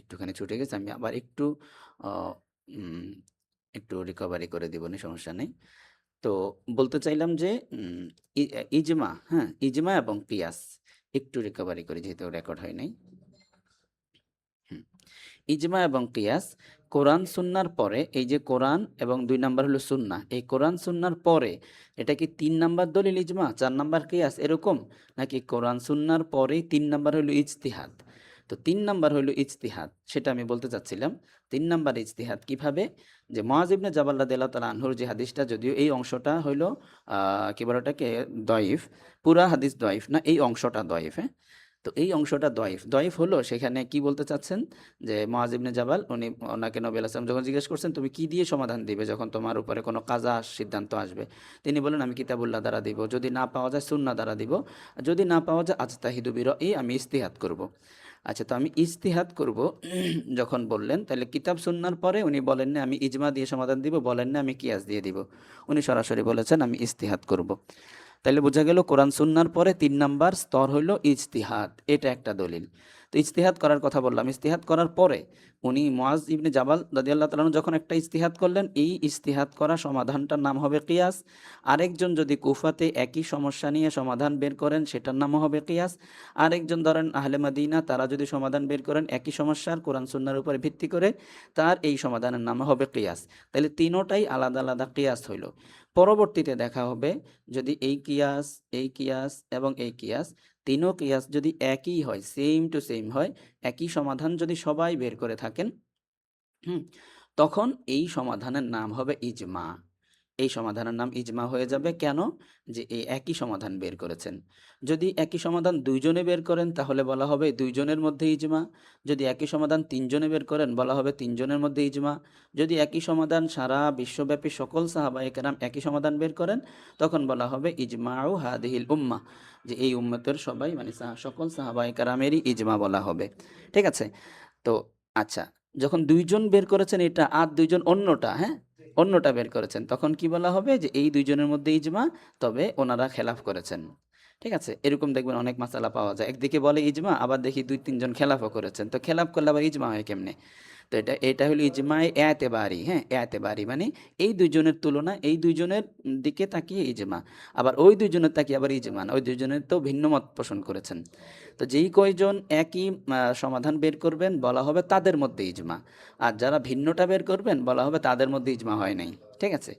একটুখানি ছুটে গেছে, আমি আবার একটু আহ, উম, একটু রিকভারি করে দিব, সমস্যা নেই। তো বলতে চাইলাম যে ইজমা, হ্যাঁ, ইজমা এবং কিয়াস, একটু রিকভারি করি যেহেতু রেকর্ড হয় নাই। হুম, ইজমা এবং কিয়াস, কোরআন সুন্নার পরে, এই যে কোরআন এবং 2 নাম্বার হলো সুন্না, এই কোরআন সুন্নার পরে এটা কি 3 নাম্বার দলিল ইজমা, 4 নাম্বার কিয়াস এরকম, নাকি কোরআন সুন্নার পরে 3 নাম্বার হলো ইজতিহাদ? তো 3 নাম্বার হলো ইজতিহাদ, সেটা আমি বলতে চাচ্ছিলাম। 3 নাম্বার ইজতিহাদ কিভাবে, যে মুআয ইবনে জাবাল রাদিয়াল্লাহু তাআলা আনহুর যে হাদিসটা, যদিও এই অংশটা হইলো কি বলে ওটাকে, দয়ীফ, পুরা হাদিস দয়ীফ না, এই অংশটা দয়ীফ, হ্যাঁ। তো এই অংশটা দয়ীফ, দয়ীফ হলো সেখানে কি বলতে চাচ্ছেন, যে মুআয ইবনে জাবাল, ওনাকে নবী আলাইহিস সালাম যখন জিজ্ঞেস করছেন তুমি কি দিয়ে সমাধান দিবে যখন তোমার উপরে কোনো কাজা সিদ্ধান্ত আসবে, তিনি বলেন আমি কিতাবুল্লাহ দ্বারা দিব, যদি না পাওয়া যায় সুন্নাহ দ্বারা দিব, আর যদি না পাওয়া যায় আজতাহিদু বিরাই, আমি ইজতিহাদ করব। আচ্ছা, তো আমি ইজতিহাদ করব যখন বললেন, তাহলে কিতাব সুন্নাহর পরে উনি বলেন না আমি ইজমা দিয়ে সমাধান দিব, বলেন না আমি কিয়াস দিয়ে দিব, উনি সরাসরি বলেছেন আমি ইজতিহাদ করব। তাইলে বোঝা গেল কোরআন সুন্নাহর পরে 3 নাম্বার স্তর হইল ইজতিহাদ, এটা একটা দলিল। তো ইজতিহাদ করার কথা বললাম, ইজতিহাদ করার পরে উনি মুআয ইবনে জাবাল রাদিয়াল্লাহু তাআলা আনহু যখন একটা ইজতিহাদ করলেন, এই ইজতিহাদ করা সমাধানটার নাম হবে কিয়াস। আরেকজন যদি কুফাতে একই সমস্যা নিয়ে সমাধান বের করেন, সেটার নামও হবে কিয়াস। আরেকজন ধরেন আহলে মাদিনা, তারা যদি সমাধান বের করেন একই সমস্যার কোরআন সুন্নাহর উপরে ভিত্তি করে, তার এই সমাধানের নাম হবে কিয়াস। তাহলে তিনোটাই আলাদা আলাদা কিয়াস হইল। পরবর্তীতে দেখা হবে যদি এই কিয়াস, এই কিয়াস এবং এই কিয়াস, তিনও কিয়াস যদি একই হয়, সেম টু সেম হয়, একই সমাধান যদি সবাই বের করে থাকেন, হুম, তখন এই সমাধানের নাম হবে ইজমা। এই সমাধানের নাম ইজমা হয়ে যাবে কেন, যে এই একই সমাধান বের করেছেন। যদি একই সমাধান দুইজনে বের করেন তাহলে বলা হবে দুইজনের মধ্যে ইজমা। যদি একই সমাধান তিনজনে বের করেন বলা হবে তিনজনের মধ্যে ইজমা। যদি একই সমাধান সারা বিশ্বব্যাপী সকল সাহাবায়ে কেরাম একই সমাধান বের করেন, তখন বলা হবে ইজমাউ হাদিহিল উম্মাহ, যে এই উম্মতের সবাই মানে সকল সাহাবায়ে কেরামেরই ইজমা বলা হবে। ঠিক আছে? তো আচ্ছা, যখন দুইজন বের করেছেন এটা, আর দুইজন অন্যটা, হ্যাঁ, অন্যটা বের করেছেন, তখন কি বলা হবে, যে এই দুইজনের মধ্যে ইজমা, তবে ওনারা খেলাফ করেছেন। ঠিক আছে, এরকম দেখবেন অনেক মাসালা পাওয়া যায়, একদিকে বলে ইজমা, আবার দেখি 2-3 জন খেলাফও করেছেন, তো খেলাফ করলে আবার ইজমা হয় কেমনে? তো এটা এটা হলো ইজমায়ে এতেবারি, হ্যাঁ, এতেবারি মানে এই দুইজনের তুলনা, এই দুইজনের দিকে তাকিয়ে ইজমা। আবার ওই দুইজনের তাকিয়ে আবার ইজমা না, ওই দুইজনের তো ভিন্ন মত পোষণ করেছেন। তো যেই কয়জন একই সমাধান বের করবেন বলা হবে তাদের মধ্যে ইজমা, আর যারা ভিন্নটা বের করবেন বলা হবে তাদের মধ্যে ইজমা হয় নাই। ঠিক আছে?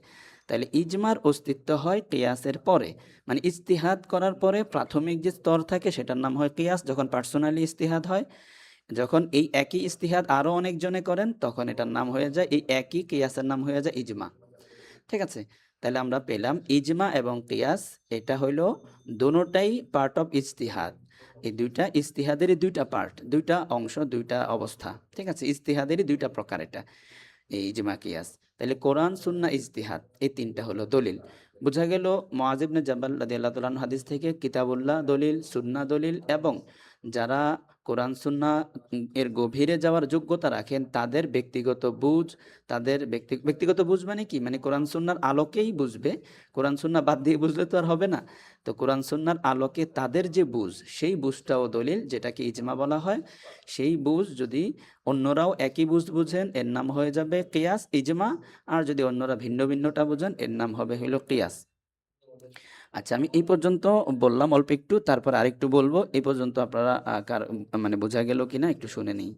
তাহলে ইজমার অস্তিত্ব হয় কিয়াসের পরে, মানে ইজতিহাদ করার পরে প্রাথমিক যে স্তর থাকে সেটার নাম হয় কিয়াস, যখন পার্সোনালি ইজতিহাদ হয়। যখন এই একই ইজতিহাদ আরো অনেকজনে করেন তখন এটার নাম হয়ে যায়, এই একই কিয়াসের নাম হয়ে যায় ইজমা। ঠিক আছে? তাহলে আমরা পেলাম ইজমা এবং কিয়াস, এটা হইলো দোনোটাই পার্ট অফ ইজতিহাদ। এই দুইটা ইজতিহাদেরই দুইটা পার্ট, দুইটা অংশ, দুইটা অবস্থা। ঠিক আছে, ইজতিহাদেরই দুইটা প্রকার এটা, এই ইজমা কিয়াস। তাহলে কোরআন সুন্নাহ ইজতিহাদ, এই তিনটা হলো দলিল। বোঝা গেল মুআয ইবনে জাবাল রাদিয়াল্লাহু তাআলা আনহু হাদিস থেকে কিতাবুল্লাহ দলিল, সুন্নাহ দলিল, এবং যারা কোরআন সুন্নাহ এর গভীরে যাওয়ার যোগ্যতা রাখেন তাদের ব্যক্তিগত বুঝ, তাদের ব্যক্তিগত বুঝ মানে কি, মানে কোরআন সুন্নাহর আলোকেই বুঝবে, কোরআন সুন্নাহ বাদ দিয়ে বুঝলে তো আর হবে না। তো কোরআন সুন্নাহর আলোকে তাদের যে বুঝ, সেই বুঝটাও দলিল, যেটাকে ইজমা বলা হয়। সেই বুঝ যদি অন্যরাও একই বুঝ বুঝেন এর নাম হয়ে যাবে কিয়াস, ইজমা। আর যদি অন্যরা ভিন্ন ভিন্নটা বুঝেন এর নাম হবে হইল কিয়াস। আচ্ছা, আমি এই পর্যন্ত বললাম অল্প একটু, তারপর আরেকটু বলবো। এই পর্যন্ত আপনারা মানে বোঝা গেল কিনা একটু শুনে নিই।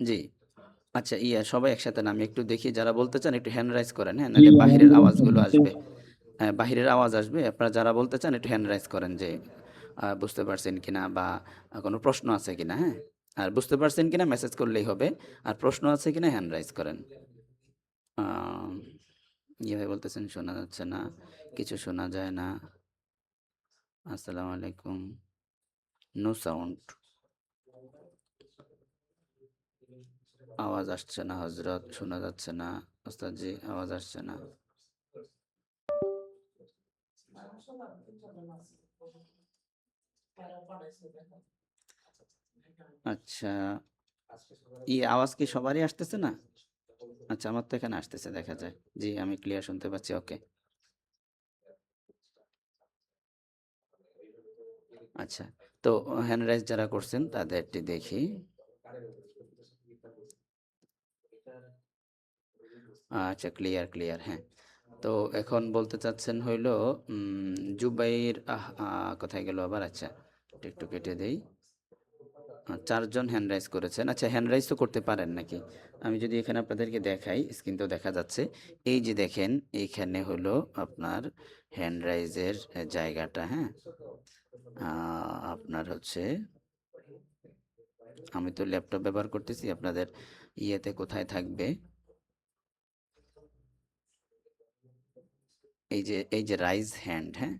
জি। আচ্ছা, সবাই একসাথে না, আমি একটু দেখি যারা বলতে চান একটু হ্যান্ড রাইজ করেন, হ্যাঁ, জি নাহলে আমি বাহিরের বলছি আওয়াজগুলো বুঝতে আসবে। হ্যাঁ, বাহিরের আওয়াজ আসবে। আপনারা যারা বলতে চান একটু হ্যান্ড রাইজ করেন, যে বুঝতে পারছেন কিনা, বা কোনো প্রশ্ন আছে কিনা, হ্যাঁ। আর বুঝতে পারছেন কিনা মেসেজ করলেই হবে, আর প্রশ্ন আছে কিনা হ্যান্ড রাইজ করেন। আম, ইয়ে বলতেছেন শোনা যাচ্ছে না, কিছু শোনা যায় না, আসসালামু আলাইকুম, নো সাউন্ড, আওয়াজ আসছে না হজরত, শোনা যাচ্ছে না, ওস্তাদ জি আওয়াজ আসছে না। আচ্ছা, আওয়াজ কি সবারই আসতেছে না? আচ্ছা, আমার তো এখানে আসতেছে দেখা যায়। জি, আমি ক্লিয়ার শুনতে পাচ্ছি, ওকে। আচ্ছা, তো হ্যান্ড রাইজ যারা করছেন তাদেরটি দেখি। আচ্ছা, ক্লিয়ার, ক্লিয়ার, হ্যাঁ। তো এখন বলতে চাচ্ছেন হইলো জুবাইর কোথায় গেল আবার? আচ্ছা, এটা একটু কেটে দেই। ৪ জন হ্যান্ড রাইজ করেছেন। আচ্ছা, হ্যান্ড রাইজ তো করতে পারেন নাকি? আমি যদি এখানে আপনাদেরকে দেখাই, স্ক্রিনতেও দেখা যাচ্ছে। এই যে দেখেন, এইখানে হলো আপনার হ্যান্ড রাইজের জায়গাটা, হ্যাঁ? আপনার হচ্ছে, আমি তো ল্যাপটপ ব্যবহার করতেছি, আপনাদের ইয়েতে কোথায় থাকবে? এই যে রাইজ হ্যান্ড, হ্যাঁ?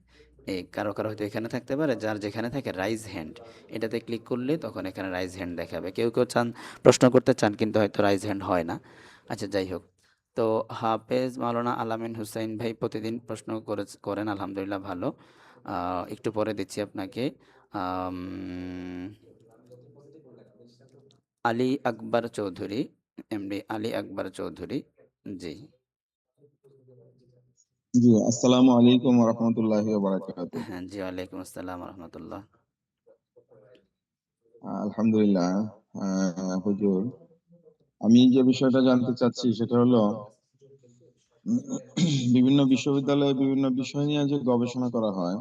এই কারো, কারো হয়তো এখানে থাকতে পারে, যার যেখানে থাকে রাইজ হ্যান্ড, এটাতে ক্লিক করলে তখন এখানে রাইজ হ্যান্ড দেখাবে। কেউ, কেউ চান, প্রশ্ন করতে চান কিন্তু হয়তো রাইজ হ্যান্ড হয় না। আচ্ছা, যাই হোক। তো হাফেজ মাওলানা আলামিন হুসাইন ভাই প্রতিদিন প্রশ্ন করেন, আলহামদুলিল্লাহ ভালো। একটু পরে দিচ্ছি আপনাকে। আম আলী আকবর চৌধুরী, এমডি আলী আকবর চৌধুরী। জি। জি, আসসালামু আলাইকুম ওয়া রাহমাতুল্লাহি ওয়া বারাকাতুহু। হ্যাঁ, জি, ওয়ালাইকুম আসসালাম ওয়া রাহমাতুল্লাহ। আলহামদুলিল্লাহ। হুজুর, আমি যে বিষয়টা জানতে চাচ্ছি সেটা হলো উম, বিভিন্ন বিশ্ববিদ্যালয়ে বিভিন্ন বিষয় নিয়ে যে গবেষণা করা হয়,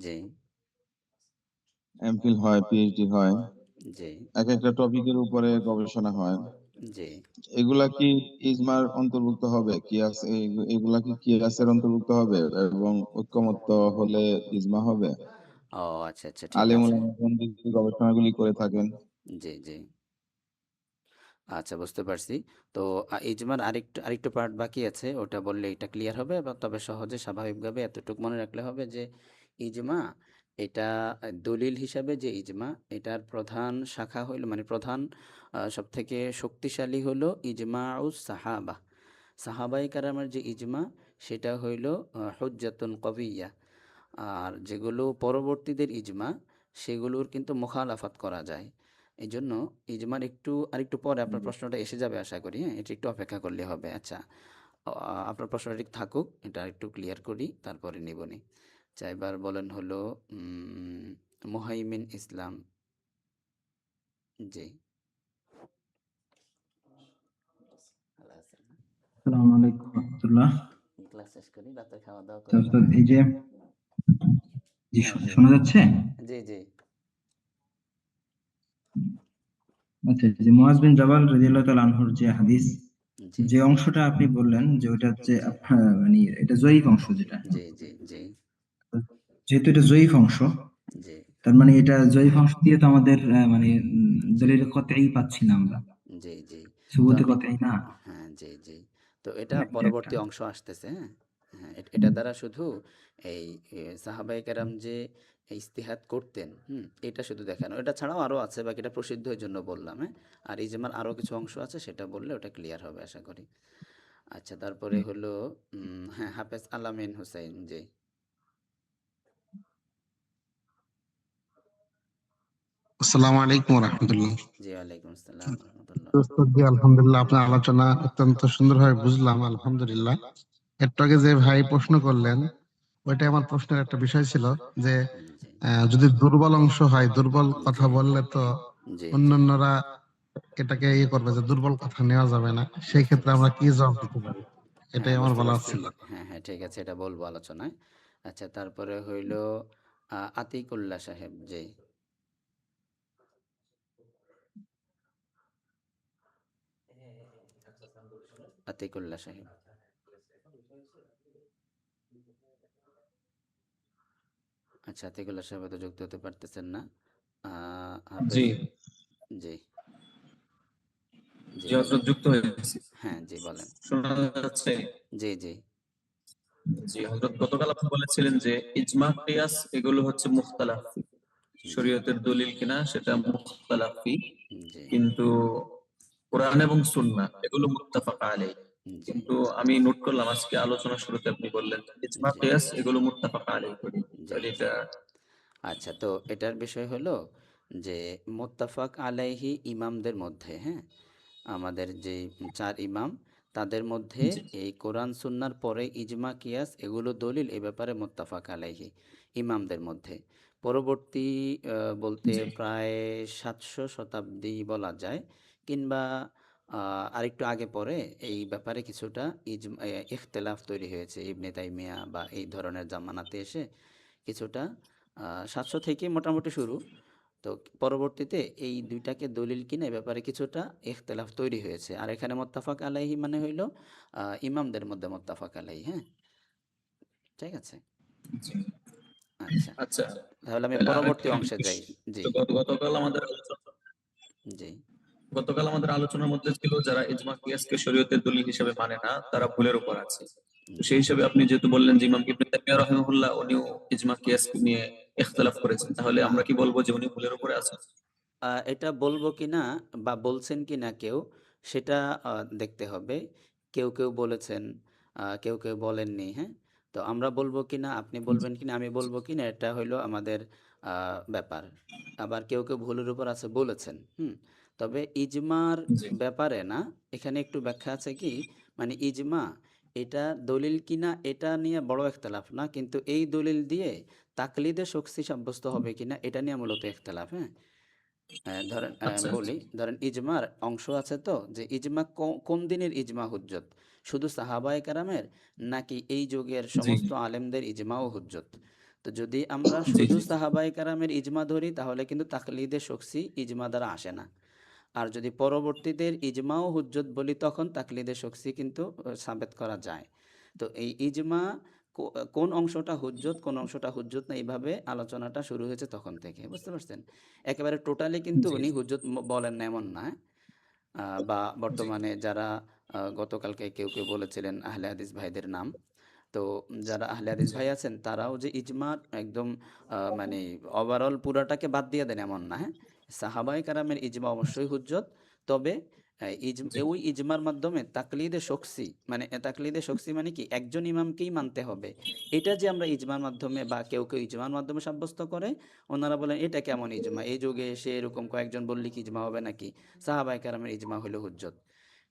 জি, এমফিল হয়, পিএইচডি হয়, জি, এক একটা টপিকের উপরে গবেষণা হয়। জি। এগুলা কি ইজমার অন্তর্ভুক্ত হবে? কিয়াস এগুলা কি কিয়াসের অন্তর্ভুক্ত হবে এবং ঐকমত্য হলে ইজমা হবে? ও আচ্ছা, আচ্ছা, ঠিক আলিম আছে। ওলামাগণ যে গবেষণাগুলি করে থাকেন। জি, জি। আচ্ছা, বুঝতে পারছি। তো ইজমার আরেকটু পার্ট বাকি আছে। ওটা বললে এটা ক্লিয়ার হবে, বা তবে সহজে স্বাভাবিকভাবে এতটুকু মনে রাখলে হবে যে ইজমা এটা দলিল হিসাবে যে ইজমা, এটার প্রধান শাখা হইল, মানে প্রধান সবথেকে শক্তিশালী হলো ইজমাউস সাহাবা। সাহাবায়ে কেরামের যে ইজমা, সেটা হইল হুজ্জাতুন কবিয়্যাহ। আর যেগুলো পরবর্তীদের ইজমা, সেগুলোর কিন্তু মুখালাফাত করা যায়। এইজন্য ইজমার আরেকটু পরে আপনার প্রশ্নটা এসে যাবে আশা করি, হ্যাঁ? এটা একটু অপেক্ষা করলে হবে। আচ্ছা, আপনার প্রশ্নটা ঠিক থাকুক, এটা একটু ক্লিয়ার করি, তারপরে নিবনি। আচ্ছা, এবার বলেন হলো মুহাইমিন ইসলাম। জি। ভালো আছেন না? আসসালামু আলাইকুম রহমতুল্লাহ। ক্লাস শেষ করি, রাতে খাওয়া দাওয়া তো করে উস্তাদ, তারপরে। এই যে জি হ্যাঁ, জি, শোনা যাচ্ছে? জি, জি, আচ্ছা, যে মুআজ বিন জাবাল রাদিয়াল্লাহু তাআলা আনহুর যে হাদিস, জি, যে অংশটা আপনি বললেন যে ওটা হচ্ছে আপনার মানে এটা জয়ীফ অংশ যেটা, হ্যাঁ? জি, জি, জি, যেহেতু এটা জয়ীফ অংশ, জি, তার মানে এটা জয়ীফ অংশ দিয়ে তো আমাদের মানে দলিল কতই পাচ্ছি না আমরা, জি, জি। তো সুবুতে আমি, কতই না। হ্যাঁ, জি, জি। তো এটা এটা একটা। পরবর্তী অংশ আসতেছে, হ্যাঁ? হ্যাঁ, এটা দ্বারা শুধু এই সাহাবায়ে কেরাম যে ইজতিহাদ করতেন, এটা শুধু দেখানো। এটা ছাড়াও আরো আছে, বাকিটা প্রসিদ্ধ এজন্য বললাম, হ্যাঁ? আর ইজমার আরো কিছু অংশ আছে, সেটা বললে ওটা ক্লিয়ার হবে আশা করি। আচ্ছা, তারপরে হলো হ্যাঁ, হাফেজ আলামিন হুসাইন। জি, আসসালামু আলাইকুম রহমতুল্লাহ। জি, ওয়ালাইকুম আসসালাম ওয়া রাহমাতুল্লাহ। জি, আলহামদুলিল্লাহ, আপনার আলোচনা অত্যন্ত সুন্দরভাবে বুঝলাম, আলহামদুলিল্লাহ। একটু আগে যে ভাই প্রশ্ন করলেন, ওইটাই আমার প্রশ্নের একটা বিষয় ছিল যে জি, যদি দুর্বল অংশ হয়, দুর্বল কথা জি, বললে তো জি, জি। অন্যান্যরা এটাকে ইয়ে করবে যে দুর্বল কথা নেওয়া যাবে না, সেই বুঝতে ক্ষেত্রে আমরা পারছি। কি জবাব দিতে পারি? এটাই হ্যাঁ, আমার বুঝতে বলার পারছি। ছিল। হ্যাঁ, হ্যাঁ, ঠিক আছে, এটা বলবো আলোচনায়। আচ্ছা, তারপরে হইল আতিকুল্লাহ সাহেব। জি, আতিকুল্লাহ সাহেব। আচ্ছা, আতিকুল্লাহ সাহেব হয়তো যুক্ত হতে পারতেছেন না। জি, হাফেজ। জি, জি, জি বলেন। হযরত যুক্ত হয়েছি। হ্যাঁ, জি, বলেন। শোনা যাচ্ছে? জি, জি, জি হযরত, গতকাল আপনি বলেছিলেন যে ইজমা, কিয়াস এগুলো হচ্ছে মুখতালাফি। জি, শরীয়তের দলিল কিনা সেটা মুখতালাফি। জি, কিন্তু কোরআন এবং সুন্নাহ এগুলো মুত্তাফাক আলাইহি। জি, কিন্তু আমি নোট করলাম আজকে আলোচনা শুরুতে আপনি বললেন ইজমা, জি, কিয়াস এগুলো মুত্তাফাক আলাইহি করি। জি, তাহলে জি। এটা আচ্ছা, তো এটার বিষয় হলো যে মুত্তাফাক আলাইহি ইমামদের মধ্যে, হ্যাঁ? আমাদের যে ৪ ইমাম, তাদের মধ্যে জি, এই কোরআন সুন্নাহর পরে ইজমা, কিয়াস এগুলো দলিল, এ ব্যাপারে মুত্তাফাক আলাইহি। ইমামদের মধ্যে। পরবর্তী বলতে জি প্রায় ৭০০ শতাব্দী বলা যায়, কিংবা আরেকটু আগে পরে এই ব্যাপারে কিছুটা ইখতিলাফ তৈরি হয়েছে। ইবনে তাইমিয়া বা এই ধরনের জামানাতে এসে কিছুটা ৭০০ থেকে মোটামুটি শুরু। তো পরবর্তীতে এই দুইটাকে দলিল কিনা এ ব্যাপারে কিছুটা ইখতিলাফ তৈরি হয়েছে। আর এখানে মুত্তাফাক আলাইহি মানে হইল ইমামদের মধ্যে মুত্তাফাক আলাইহি, হ্যাঁ? ঠিক আছে? জি। আচ্ছা, আচ্ছা, তাহলে আমি তাহলে পরবর্তী আরেকটা অংশে যাই। বিষয়, জি, তো গতকাল আমাদের আলোচনা জি। আলোচনার মধ্যে ছিল যারা ইজমা কিয়াসকে শরীয়তের দলিল হিসেবে মানে না তারা ভুলের উপর আছে। তো জি। সেই হিসেবে আপনি যেহেতু বললেন যে ইমাম ইবনে তাইমিয়া রাহিমাহুল্লাহ উনিও ইজমা কিয়াস নিয়ে ইখতিলাফ করেছেন, তাহলে আমরা কি বলবো যে উনি ভুলের উপরে আছেন? এটা বলবো কিনা বা বলছেন কিনা কেউ, সেটা দেখতে হবে। কেউ কেউ বলেছেন, কেউ কেউ বলেননি, হ্যাঁ? তো আমরা বলবো কিনা, আপনি বলবেন কিনা, আমি বলবো কিনা, এটা হইলো আমাদের ব্যাপার। আবার কেউ কেউ ভুলের উপর আছে বলেছেন, তবে ইজমার জি ব্যাপারে না, এখানে একটু ব্যাখ্যা আছে কি, মানে ইজমা এটা দলিল কিনা এটা নিয়ে বড় ইখতিলাফ না, কিন্তু এই দলিল দিয়ে তাকলিদে শখসি সাব্যস্ত হবে কিনা এটা নিয়ে মূলত ইখতিলাফ, হ্যাঁ? ধরেন আচ্ছা আচ্ছা বলি, ধরেন ইজমার অংশ আছে তো, যে ইজমা কোন দিনের ইজমা হুজ্জত, শুধু সাহাবায়ে কেরামের, নাকি এই যুগের জি সমস্ত আলেমদের ইজমাও হুজ্জত? তো যদি আমরা জি শুধু জি সাহাবায়ে কেরামের ইজমা ধরি তাহলে কিন্তু তাকলিদে শখসি ইজমা দ্বারা আসে না। আর যদি পরবর্তীদের ইজমাও হুজ্জত বলি তখন তাকলিদে শখসি কিন্তু সাবেত করা যায়। তো এই ইজমা কোন অংশটা হুজ্জত কোন অংশটা হুজ্জত না, এইভাবে আলোচনাটা শুরু হয়েছে তখন থেকে, বুঝতে পারছেন? একেবারে টোটালি কিন্তু জি উনি হুজ্জত বলেন না এমন না, হ্যাঁ? বা জি বর্তমানে যারা গতকালকে কেউ কেউ বলেছিলেন আহলে হাদিস ভাইদের নাম, তো যারা আহলে হাদিস জি ভাই আছেন তারাও যে ইজমা একদম মানে ওভারঅল পুরাটাকে বাদ দিয়ে দেন এমন না, হ্যাঁ? সাহাবায়ে কেরামের ইজমা অবশ্যই হুজ্জত, তবে জি ওই ইজমার মাধ্যমে তাকলিদে শখসি, মানে তাকলিদে শখসি মানে কি, একজন ইমামকেই মানতে হবে, এটা যে আমরা ইজমার মাধ্যমে বা কেউ কেউ ইজমার মাধ্যমে সাব্যস্ত করে, ওনারা বলেন এটা কেমন ইজমা, এই যুগে এসে এরকম কয়েকজন বললে কি ইজমা হবে নাকি? সাহাবায়ে কেরামের ইজমা হলো হুজ্জত।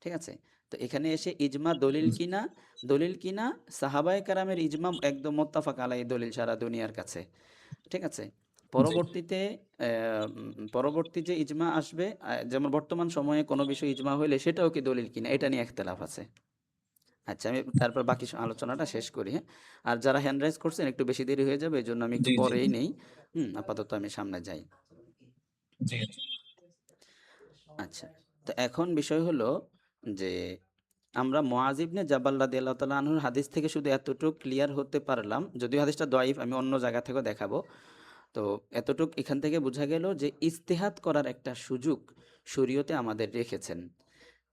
ঠিক আছে? তো এখানে এসে ইজমা দলিল কিনা সাহাবায়ে কেরামের ইজমা একদম মুত্তাফাক আলাইহি দলিল সারা দুনিয়ার কাছে। ঠিক আছে? জি পরবর্তীতে পরবর্তী যে ইজমা আসবে, যেমন বর্তমান সময়ে কোনো বিষয় ইজমা হইলে সেটাও কি দলিল কিনা এটা নিয়ে ইখতিলাফ আছে। আচ্ছা, আমি তারপর বাকি আলোচনাটা শেষ করি, হ্যাঁ? আর যারা হ্যান্ড রাইজ করছেন একটু বেশি দেরি হয়ে যাবে, এজন্য আমি একটু জি জি পরেই নেই। আপাতত আমি সামনে যাই। জি আচ্ছা, তো এখন বিষয় হলো যে আমরা মুআয ইবনে জাবাল রাদিয়াল্লাহু তাআলা আনহুর হাদিস থেকে শুধু এতটুকু ক্লিয়ার হতে পারলাম, যদিও হাদিসটা দঈফ, আমি অন্য জায়গা থেকেও দেখাবো। তো এতটুক এখান থেকে বোঝা গেল যে ইজতিহাদ করার একটা সুযোগ শরীয়তে আমাদের রেখেছেন।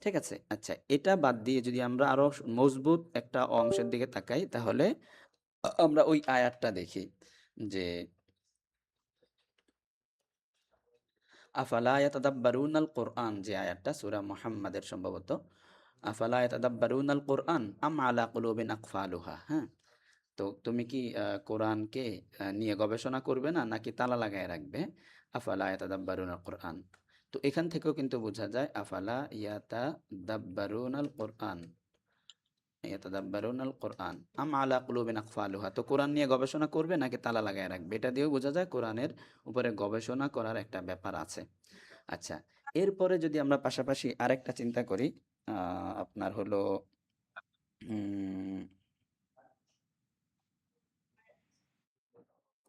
ঠিক আছে? আচ্ছা, এটা বাদ দিয়ে যদি আমরা আরো মজবুত একটা অংশের দিকে তাকাই, তাহলে আমরা ওই আয়াতটা দেখি যে আফালা ইয়াতাদাব্বারুনাল কোরআন, যে আয়াতটা সূরা মুহাম্মাদের সম্ভবত, আফালা ইয়াতাদাব্বারুনাল কোরআন আম আলা কুলুবিন আকফালুহা, হ্যাঁ? তো তুমি কি কোরআনকে নিয়ে গবেষণা করবে না, নাকি তালা লাগায় রাখবে? আফালা ইয়াতাদাব্বারুনাল কোরআন। তো এখান থেকেও কিন্তু বোঝা যায় আফালা ইয়াতাদাব্বারুনাল কোরআন, ইয়াতাদাব্বারুনাল কোরআন আম আলা কুলুবিন আকফালুহা। তো কোরআন নিয়ে গবেষণা করবে নাকি তালা লাগায় রাখবে, এটা দিয়েও বোঝা যায় কোরআনের উপরে গবেষণা করার একটা ব্যাপার আছে। আচ্ছা, এরপরে যদি আমরা পাশাপাশি আরেকটা চিন্তা করি, আপনার হলো উম,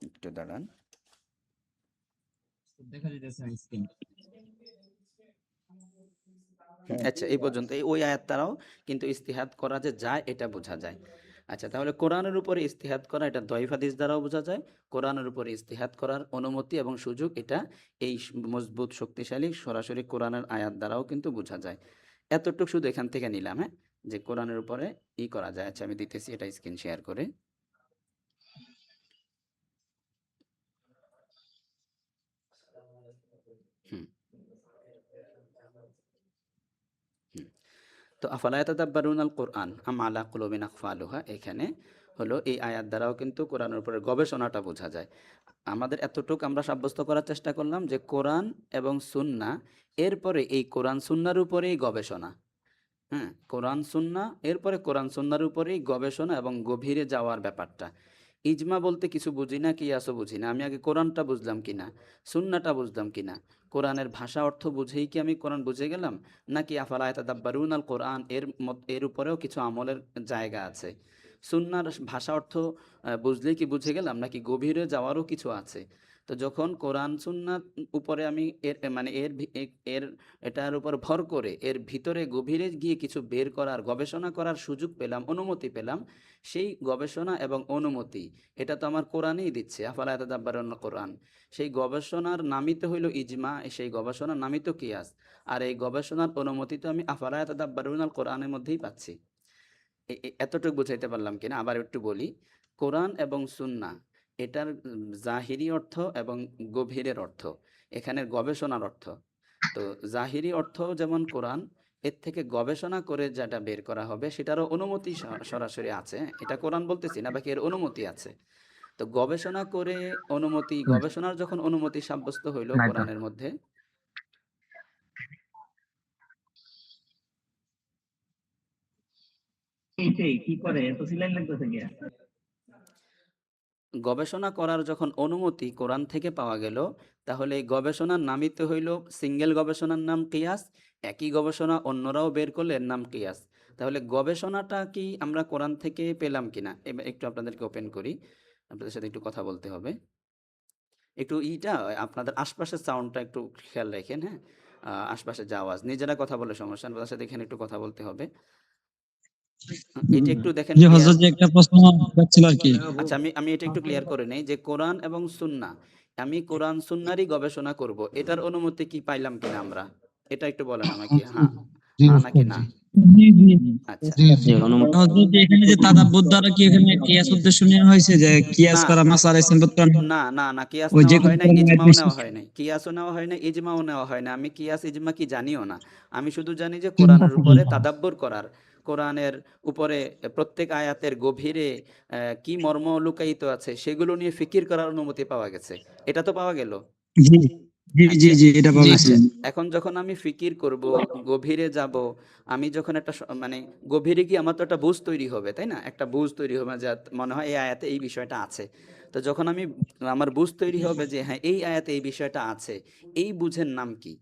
একটু দাঁড়ান। দেখা যাইতেছে স্ক্রিন। আচ্ছা, এই পর্যন্ত ওই আয়াত দ্বারাও কিন্তু ইজতিহাদ করা যে যায় এটা বোঝা যায়। আচ্ছা, তাহলে কোরআনের উপরে ইজতিহাদ করা এটা দঈফ হাদিস দ্বারাও বোঝা যায়। কোরআনের উপরে ইজতিহাদ করার অনুমতি এবং সুযোগ এটা এই মজবুত শক্তিশালী সরাসরি কোরআনের আয়াত দ্বারাও কিন্তু বোঝা যায়। এতটুকু শুধু এখান থেকে নিলাম, হ্যাঁ, যে কোরআনের উপরে করা যায়। আচ্ছা, আমি দিতেছি এটা স্ক্রিন শেয়ার করে। হুম হুম তো আফালা ইয়াতাদাব্বারুনাল কোরআন আম আলা কুলুবিন আকফালুহা, এখানে হলো এই আয়াত দ্বারাও কিন্তু কোরআনের উপরে গবেষণাটা বোঝা যায়। আমাদের এতটুকু আমরা সাব্যস্ত করার চেষ্টা করলাম যে কোরআন এবং সুন্না, এরপরে এই কোরআন সুন্নার উপরেই গবেষণা, হ্যাঁ, কোরআন সুন্না, এরপরে কোরআন সুন্নার উপরেই গবেষণা এবং গভীরে যাওয়ার ব্যাপারটা, ইজমা বলতে কিছু বুঝি না, কিয়াসও বুঝি না। আমি আগে কোরআনটা বুঝলাম কিনা, সুন্নাটা বুঝলাম কিনা, কোরআনের ভাষা অর্থ বুঝেই কি আমি কোরআন বুঝে গেলাম, নাকি আফালা ইয়াতাদাব্বারুন আল কোরআন এর উপরেও কিছু আমলের জায়গা আছে। সুন্নার ভাষা অর্থ বুঝলেই কি বুঝে গেলাম, নাকি গভীরে যাওয়ারও কিছু আছে। তো যখন কোরআন সুন্নার উপরে আমি এর এটার উপর ভর করে এর ভিতরে গভীরে গিয়ে কিছু বের করার, গবেষণা করার সুযোগ পেলাম, অনুমতি পেলাম, সেই গবেষণা এবং অনুমতি এটা তো আমার কোরআনেই দিচ্ছে, আফালা ইয়াতাদাব্বারুন কোরআন। সেই গবেষণার নামই তো হইল ইজমা, সেই গবেষণার নামই তো কিয়াস। আর এই গবেষণার অনুমতি তো আমি আফালা ইয়াতাদাব্বারুন কোরআনের মধ্যেই পাচ্ছি। এতটুকু বুঝাইতে পারলাম কিনা আবার একটু বলি। কোরআন এবং সুন্না এটার জাহিরি অর্থ এবং গভীরের অর্থ, এখানের গবেষণার অর্থ। তো জাহিরি অর্থ যেমন কোরআন, এর থেকে গবেষণা করে যেটা বের করা হবে সেটারও অনুমতি সরাসরি আছে। এটা কোরআন বলতেছি না, বাকি এর অনুমতি আছে। তো গবেষণা করে অনুমতি, গবেষণার যখন অনুমতি সাব্যস্ত হইল কোরআনের মধ্যে, কি করে এত সিলাইন লাগতেছে কি? গবেষণা করার যখন অনুমতি কোরআন থেকে পাওয়া গেল, তাহলে এই গবেষণার নামই তো হইল, সিঙ্গেল গবেষণার নাম কিয়াস, একই গবেষণা অন্যরাও বের করলে এর নাম কিয়াস। তাহলে গবেষণাটা কি আমরা কোরআন থেকে পেলাম কিনা, এবার একটু আপনাদেরকে ওপেন করি, আপনাদের সাথে একটু কথা বলতে হবে। একটু আপনাদের আশপাশের সাউন্ডটা একটু খেয়াল রাখেন, হ্যাঁ। আশপাশে যে আওয়াজ, নিজেরা কথা বলে সমস্যা না, তাদের সাথে এখানে একটু কথা বলতে হবে। এটা একটু দেখেন জি clear? হযরত, যে একটা প্রশ্ন ছিল আর কি। আচ্ছা, আমি এটা একটু ক্লিয়ার করে নেই যে কোরআন এবং সুন্না, আমি কোরআন সুন্নারই গবেষণা করব, এটার অনুমতি কি পাইলাম কিনা আমরা, এটা একটু বলেন আমাকে, হ্যাঁ জি হ্যাঁ নাকি উস্তাদ, না। জি জি আচ্ছা, জি জি হযরত, যে এখানে যে তাদাব্বুর দ্বারা কি এখানে কিয়াস উদ্দেশ্য নেওয়া হয়েছে, যে কিয়াস না করা মাসালা ইসলামত করা? না কিয়াস ওই যে নেওয়া হয় কোনো না, ইজমাও নির্দিষ্ট নেওয়া হয় না, কিয়াসও নেওয়া হয় না, ইজমাও নেওয়া হয় না। আমি কিয়াস ইজমা কি জানিও না। আমি শুধু জানি যে কোরআনের উপরে তাদাব্বুর করার, কোরআনের উপরে প্রত্যেক আয়াতের গভীরে কি মর্ম লুকায়িত আছে সেগুলো নিয়ে ফিকির করার অনুমতি পাওয়া গেছে। এটা তো পাওয়া গেল। জি জি জি আচ্ছা জি, এটা পাওয়া গেছে। আচ্ছা, এখন যখন আমি ফিকির করব, গভীরে যাব, আমি যখন একটা মানে গভীরে গিয়ে আমার তো একটা বুঝ তৈরি হবে, তাই না? একটা বুঝ তৈরি হবে যে মনে হয় এই আয়াতে এই বিষয়টা আছে। তো যখন আমার বুঝ তৈরি হবে যে হ্যাঁ এই আয়াতে এই বিষয়টা আছে, এই বুঝের নাম কি,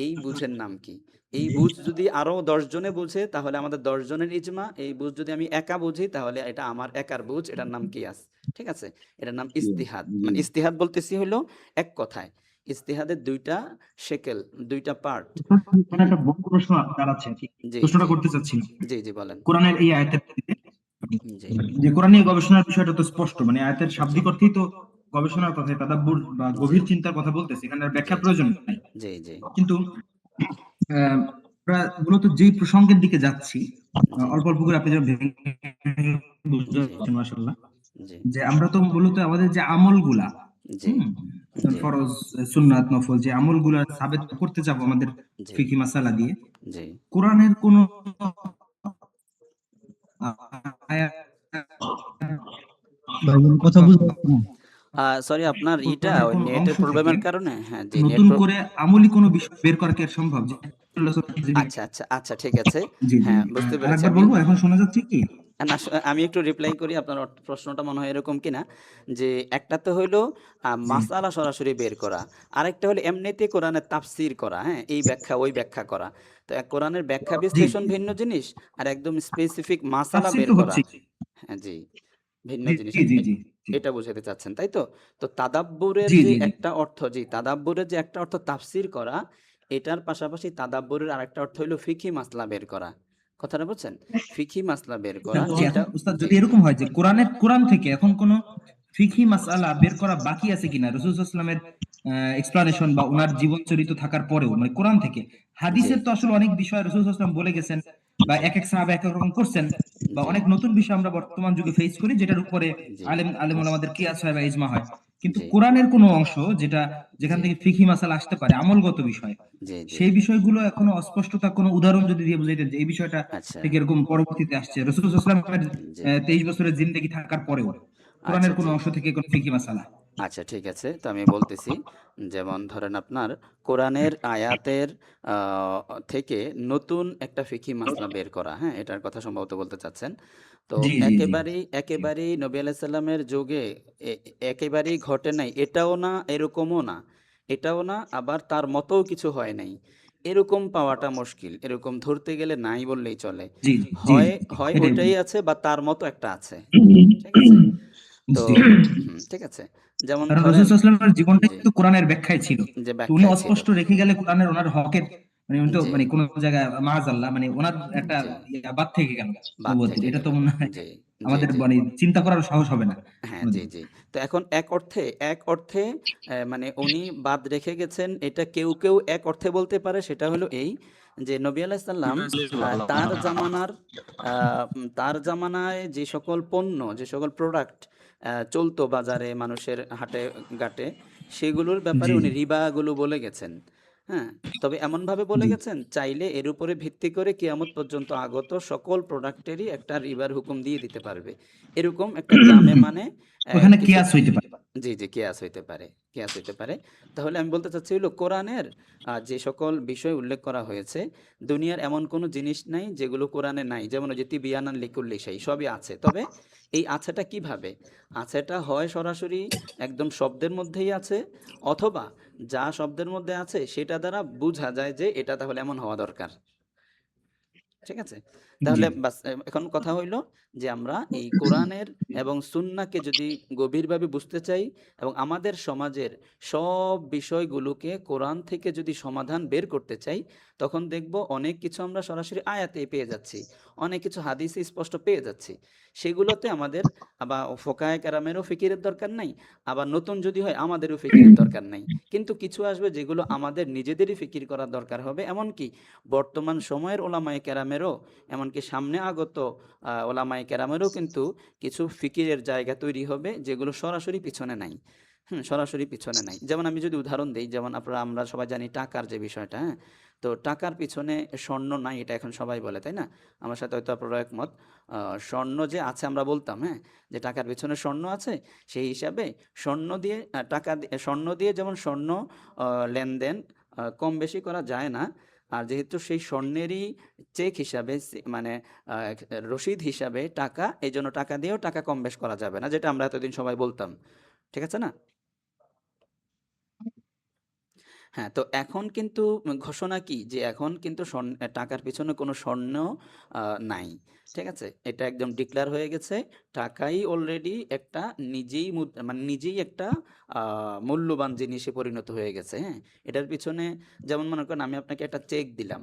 এই বুঝের নাম কি, এই বুঝ যদি আরো 10 জনে বুঝে তাহলে আমাদের 10 জনের ইজমা, এই বুঝ যদি আমি একা বুঝি তাহলে এটা আমার একার বুঝ, এটার নাম কিয়াস। ঠিক আছে, এটার নাম ইস্তিহাদ। জি মানে ইস্তিহাদ বলতেছি হলো এক কথায় ইজতিহাদের ২টা শেকেল, ২টা পার্ট। এখানে একটা বড় প্রশ্ন দাঁড়াচ্ছে আর কি। জি প্রশ্নটা জি করতে চাচ্ছি না। জি জি বলেন। কোরআনের এই আয়াতের জি যে কোরআনীয় গবেষণার বিষয়টা তো স্পষ্ট, মানে আয়াতের শাব্দিক অর্থেই তো গবেষণার কথা, তাদাব্বুর বা জি গভীর চিন্তার কথা বলতেছে, এখানে আর জি ব্যাখ্যার জি প্রয়োজন নাই। জি জি কিন্তু আমরা মূলত যেই প্রসঙ্গের দিকে যাচ্ছি, জি অল্প অল্প করে আপনি যেন ভেঙে জি বুঝাচ্ছেন মাশাআল্লাহ, জি যে আমরা তো মূলত আমাদের যে আমলগুলা, জি জি ফরজ, সুন্নাত, নফল, যে আমলগুলা সাবেত করতে যাব আমাদের জি ফিকহি মাসালা দিয়ে, জি কোরআনের কোন আয়াত ভাইজান কথা বুঝতে পারছি না। সরি, আপনার কোরআনের ওই কোন অংশ নেটের থেকে প্রবলেমের কারণে, হ্যাঁ জি নতুন করে আমলি কোনো বিষয় বের করা কি আর সম্ভব? আচ্ছা আচ্ছা আচ্ছা, ঠিক আছে। জি জি, হ্যাঁ বুঝতে পেরেছি আরেকবার আমি। বলবো, এখন শোনা যাচ্ছে কি? না, আমি একটু রিপ্লাই করি, আপনার প্রশ্নটা মনে হয় এরকম কিনা, যে একটা তো হইলো জি মাসালা সরাসরি বের করা, আরেকটা হলো এমনিতে কোরআনের তাফসির করা, হ্যাঁ এই ব্যাখ্যা ওই ব্যাখ্যা করা। তো কোরআনের ব্যাখ্যা জি, বিশ্লেষণ ভিন্ন জিনিস, আর একদম স্পেসিফিক মাসালা তাফসীর বের তো করা, হচ্ছে। হ্যাঁ জি, ভিন্ন জি জিনিস। জি জি জি জি এটা বোঝাতে চাচ্ছেন তাই তো? তো তাদাব্বুরের জি যে জি জি একটা অর্থ, জি তাদাব্বুরের যে একটা অর্থ তাফসির করা, এটার পাশাপাশি তাদাব্বুরের আরেকটা অর্থ হলো ফিকহি মাসলা বের করা। কথাটা বুঝছেন? ফিকহি মাসলা বের করা জি, এটা। এখন উস্তাদ জি যদি এরকম হয় যে কোরআন থেকে এখন কোন ফিকহি মাসআলা বের করা বাকি আছে কিনা, রাসূল সাল্লাল্লাহু আলাইহি ওয়াসাল্লামের এক্সপ্লানেশন বা ওনার জীবন চরিত্র থাকার পরেও, মানে কোরআন থেকে জি হাদিসের তো আসলে অনেক বিষয় রাসূল সাল্লাল্লাহু আলাইহি ওয়াসাল্লাম বলে গেছেন, বা জি এক এক সাহাবা এক এক রকম করছেন, বা জি অনেক নতুন বিষয় আমরা বর্তমান যুগে ফেস করি যেটার উপরে জি আলেম ওলামাদের কিয়াস হয় বা ইজমা হয়। কিন্তু জি কোরআনের কোনো অংশ যেখান জি থেকে ফিকহি মাসালা আসতে পারে, আমলগত বিষয়, জি জি সেই বিষয়গুলো এখনো অস্পষ্টতা, কোনো উদাহরণ যদি দিয়ে বুঝাইতেন যে এই বিষয়টা আচ্ছা থেকে এরকম পরবর্তীতে আসছে রাসূল সাল্লাল্লাহু আলাইহি ওয়াসাল্লামের জি 23 বছরের জিন্দেগি থাকার পরেও আচ্ছা কোরআনের কোন জি অংশ থেকে কোন ফিকহি মাসালা। আচ্ছা, ঠিক আছে। তো আমি বলতেছি, যেমন ধরেন আপনার কোরআনের আয়াতের থেকে নতুন একটা ফিকহি মাসলা বের করা, হ্যাঁ? এটার কথা সম্ভবত বলতে চাচ্ছেন। তো জি জি জি একেবারেই নবী আলাইহিস সালামের যুগে একেবারেই ঘটে নাই, এটাও না এরকমও না, এটাও না আবার তার মতোও কিছু হয় নাই, এরকম পাওয়াটা মুশকিল, এরকম ধরতে গেলে নাই বললেই চলে। জি জি হয় হয় এটাই ওইটাই আছে বা তার মতো একটা আছে, ঠিক আছে? তো জি। ঠিক আছে, যেমন কারণ ধরেন, রসুল সাল্লামের জীবনটা জি কিন্তু কোরআনের ব্যাখ্যায় ছিল। যে তো উনি ব্যাখ্যায় ছিল, অস্পষ্ট রেখে গেলে কোরআনের ওনার হকের মানে উনি তো জি মানে কোন জায়গায় মাআজাল্লাহ মানে ওনার একটা জি বাদ থেকে গেল বাদ নবুয়তের, থেকে এটা তো গেল, মনে হয় জি জি আমাদের জি মানে চিন্তা করার সাহস হবে না হ্যাঁ, জি কোনোদিন। জি। তো এখন এক অর্থে মানে উনি বাদ রেখে গেছেন, এটা কেউ কেউ এক অর্থে বলতে পারে, সেটা হলো এই যে নবী আলাইহিস সাল্লাম তার জামানায় যে সকল পণ্য, যে সকল প্রোডাক্ট চলতো বাজারে, মানুষের হাটে ঘাটে, সেগুলোর ব্যাপারে জি উনি রিবাগুলো বলে গেছেন। হ্যাঁ, তবে এমনভাবে বলে জি গেছেন, চাইলে এর উপরে ভিত্তি করে কিয়ামত পর্যন্ত আগত সকল প্রোডাক্টেরই একটা রিবার হুকুম দিয়ে দিতে পারবে, এরকম একটা জামে মানে ওখানে কিছু, কিয়াস হইতে পারে। জি জি কিয়াস হইতে পারে, কিয়াস হইতে পারে। তাহলে আমি বলতে চাচ্ছি হলো কোরআনের যে সকল বিষয় উল্লেখ করা হয়েছে, দুনিয়ার এমন কোনো জিনিস নাই যেগুলো কোরআনে নাই, যেমন ওই যে তিবিয়ানান লিকুল্লি সেই সবই আছে। তবে এই আছেটা কিভাবে, আছেটা হয় সরাসরি একদম শব্দের মধ্যেই আছে, অথবা যা শব্দের মধ্যে আছে সেটা দ্বারা বোঝা যায় যে এটা তাহলে এমন হওয়া দরকার, ঠিক আছে? জি তাহলে বাস এখন কথা হইল যে আমরা এই কোরআনের এবং সুন্নাহকে যদি গভীরভাবে বুঝতে চাই এবং আমাদের সমাজের সব বিষয়গুলোকে কোরআন থেকে যদি সমাধান বের করতে চাই, তখন দেখব অনেক কিছু আমরা সরাসরি আয়াতে পেয়ে যাচ্ছি, অনেক কিছু হাদিসে স্পষ্ট পেয়ে যাচ্ছি। সেগুলোতে আমাদের আবার ফোকায়ে কেরামেরও ফিকিরের দরকার নাই, আবার নতুন যদি হয় আমাদেরও ফিকিরের দরকার নাই। কিন্তু কিছু আসবে যেগুলো আমাদের নিজেদেরই ফিকির করার দরকার হবে, এমনকি বর্তমান সময়ের ওলামায়ে কেরামেরও, এমনকি সামনে আগত ওলামায়ে কেরামেরও কিন্তু কিছু ফিকিরের জায়গা তৈরি হবে যেগুলো সরাসরি পিছনে নাই। সরাসরি পিছনে নাই। যেমন আমি যদি উদাহরণ দেই, যেমন আমরা সবাই জানি টাকার যে বিষয়টা, হ্যাঁ? তো টাকার পিছনে স্বর্ণ নাই, এটা এখন সবাই বলে, তাই না? আমার সাথে হয়তো আপনারা একমত। স্বর্ণ যে আছে আমরা বলতাম, হ্যাঁ? যে টাকার পিছনে স্বর্ণ আছে, সেই হিসাবে স্বর্ণ দিয়ে স্বর্ণ দিয়ে যেমন স্বর্ণ লেনদেন কম বেশি করা যায় না। আর যেহেতু সেই স্বর্ণেরই চেক হিসাবে মানে রসিদ হিসাবে টাকা, এই জন্য টাকা দিয়েও টাকা কম বেশ করা যাবে না, যেটা আমরা এতদিন সবাই বলতাম, ঠিক আছে না? হ্যাঁ, তো এখন কিন্তু ঘোষণা কি যে এখন কিন্তু টাকার পিছনে কোনো স্বর্ণ নাই, ঠিক আছে? এটা একদম ডিক্লেয়ার হয়ে গেছে। টাকাই অলরেডি একটা মানে নিজেই একটা মূল্যবান জিনিসে পরিণত হয়ে গেছে, হ্যাঁ? এটার পিছনে যেমন মনে করেন আমি আপনাকে একটা চেক দিলাম,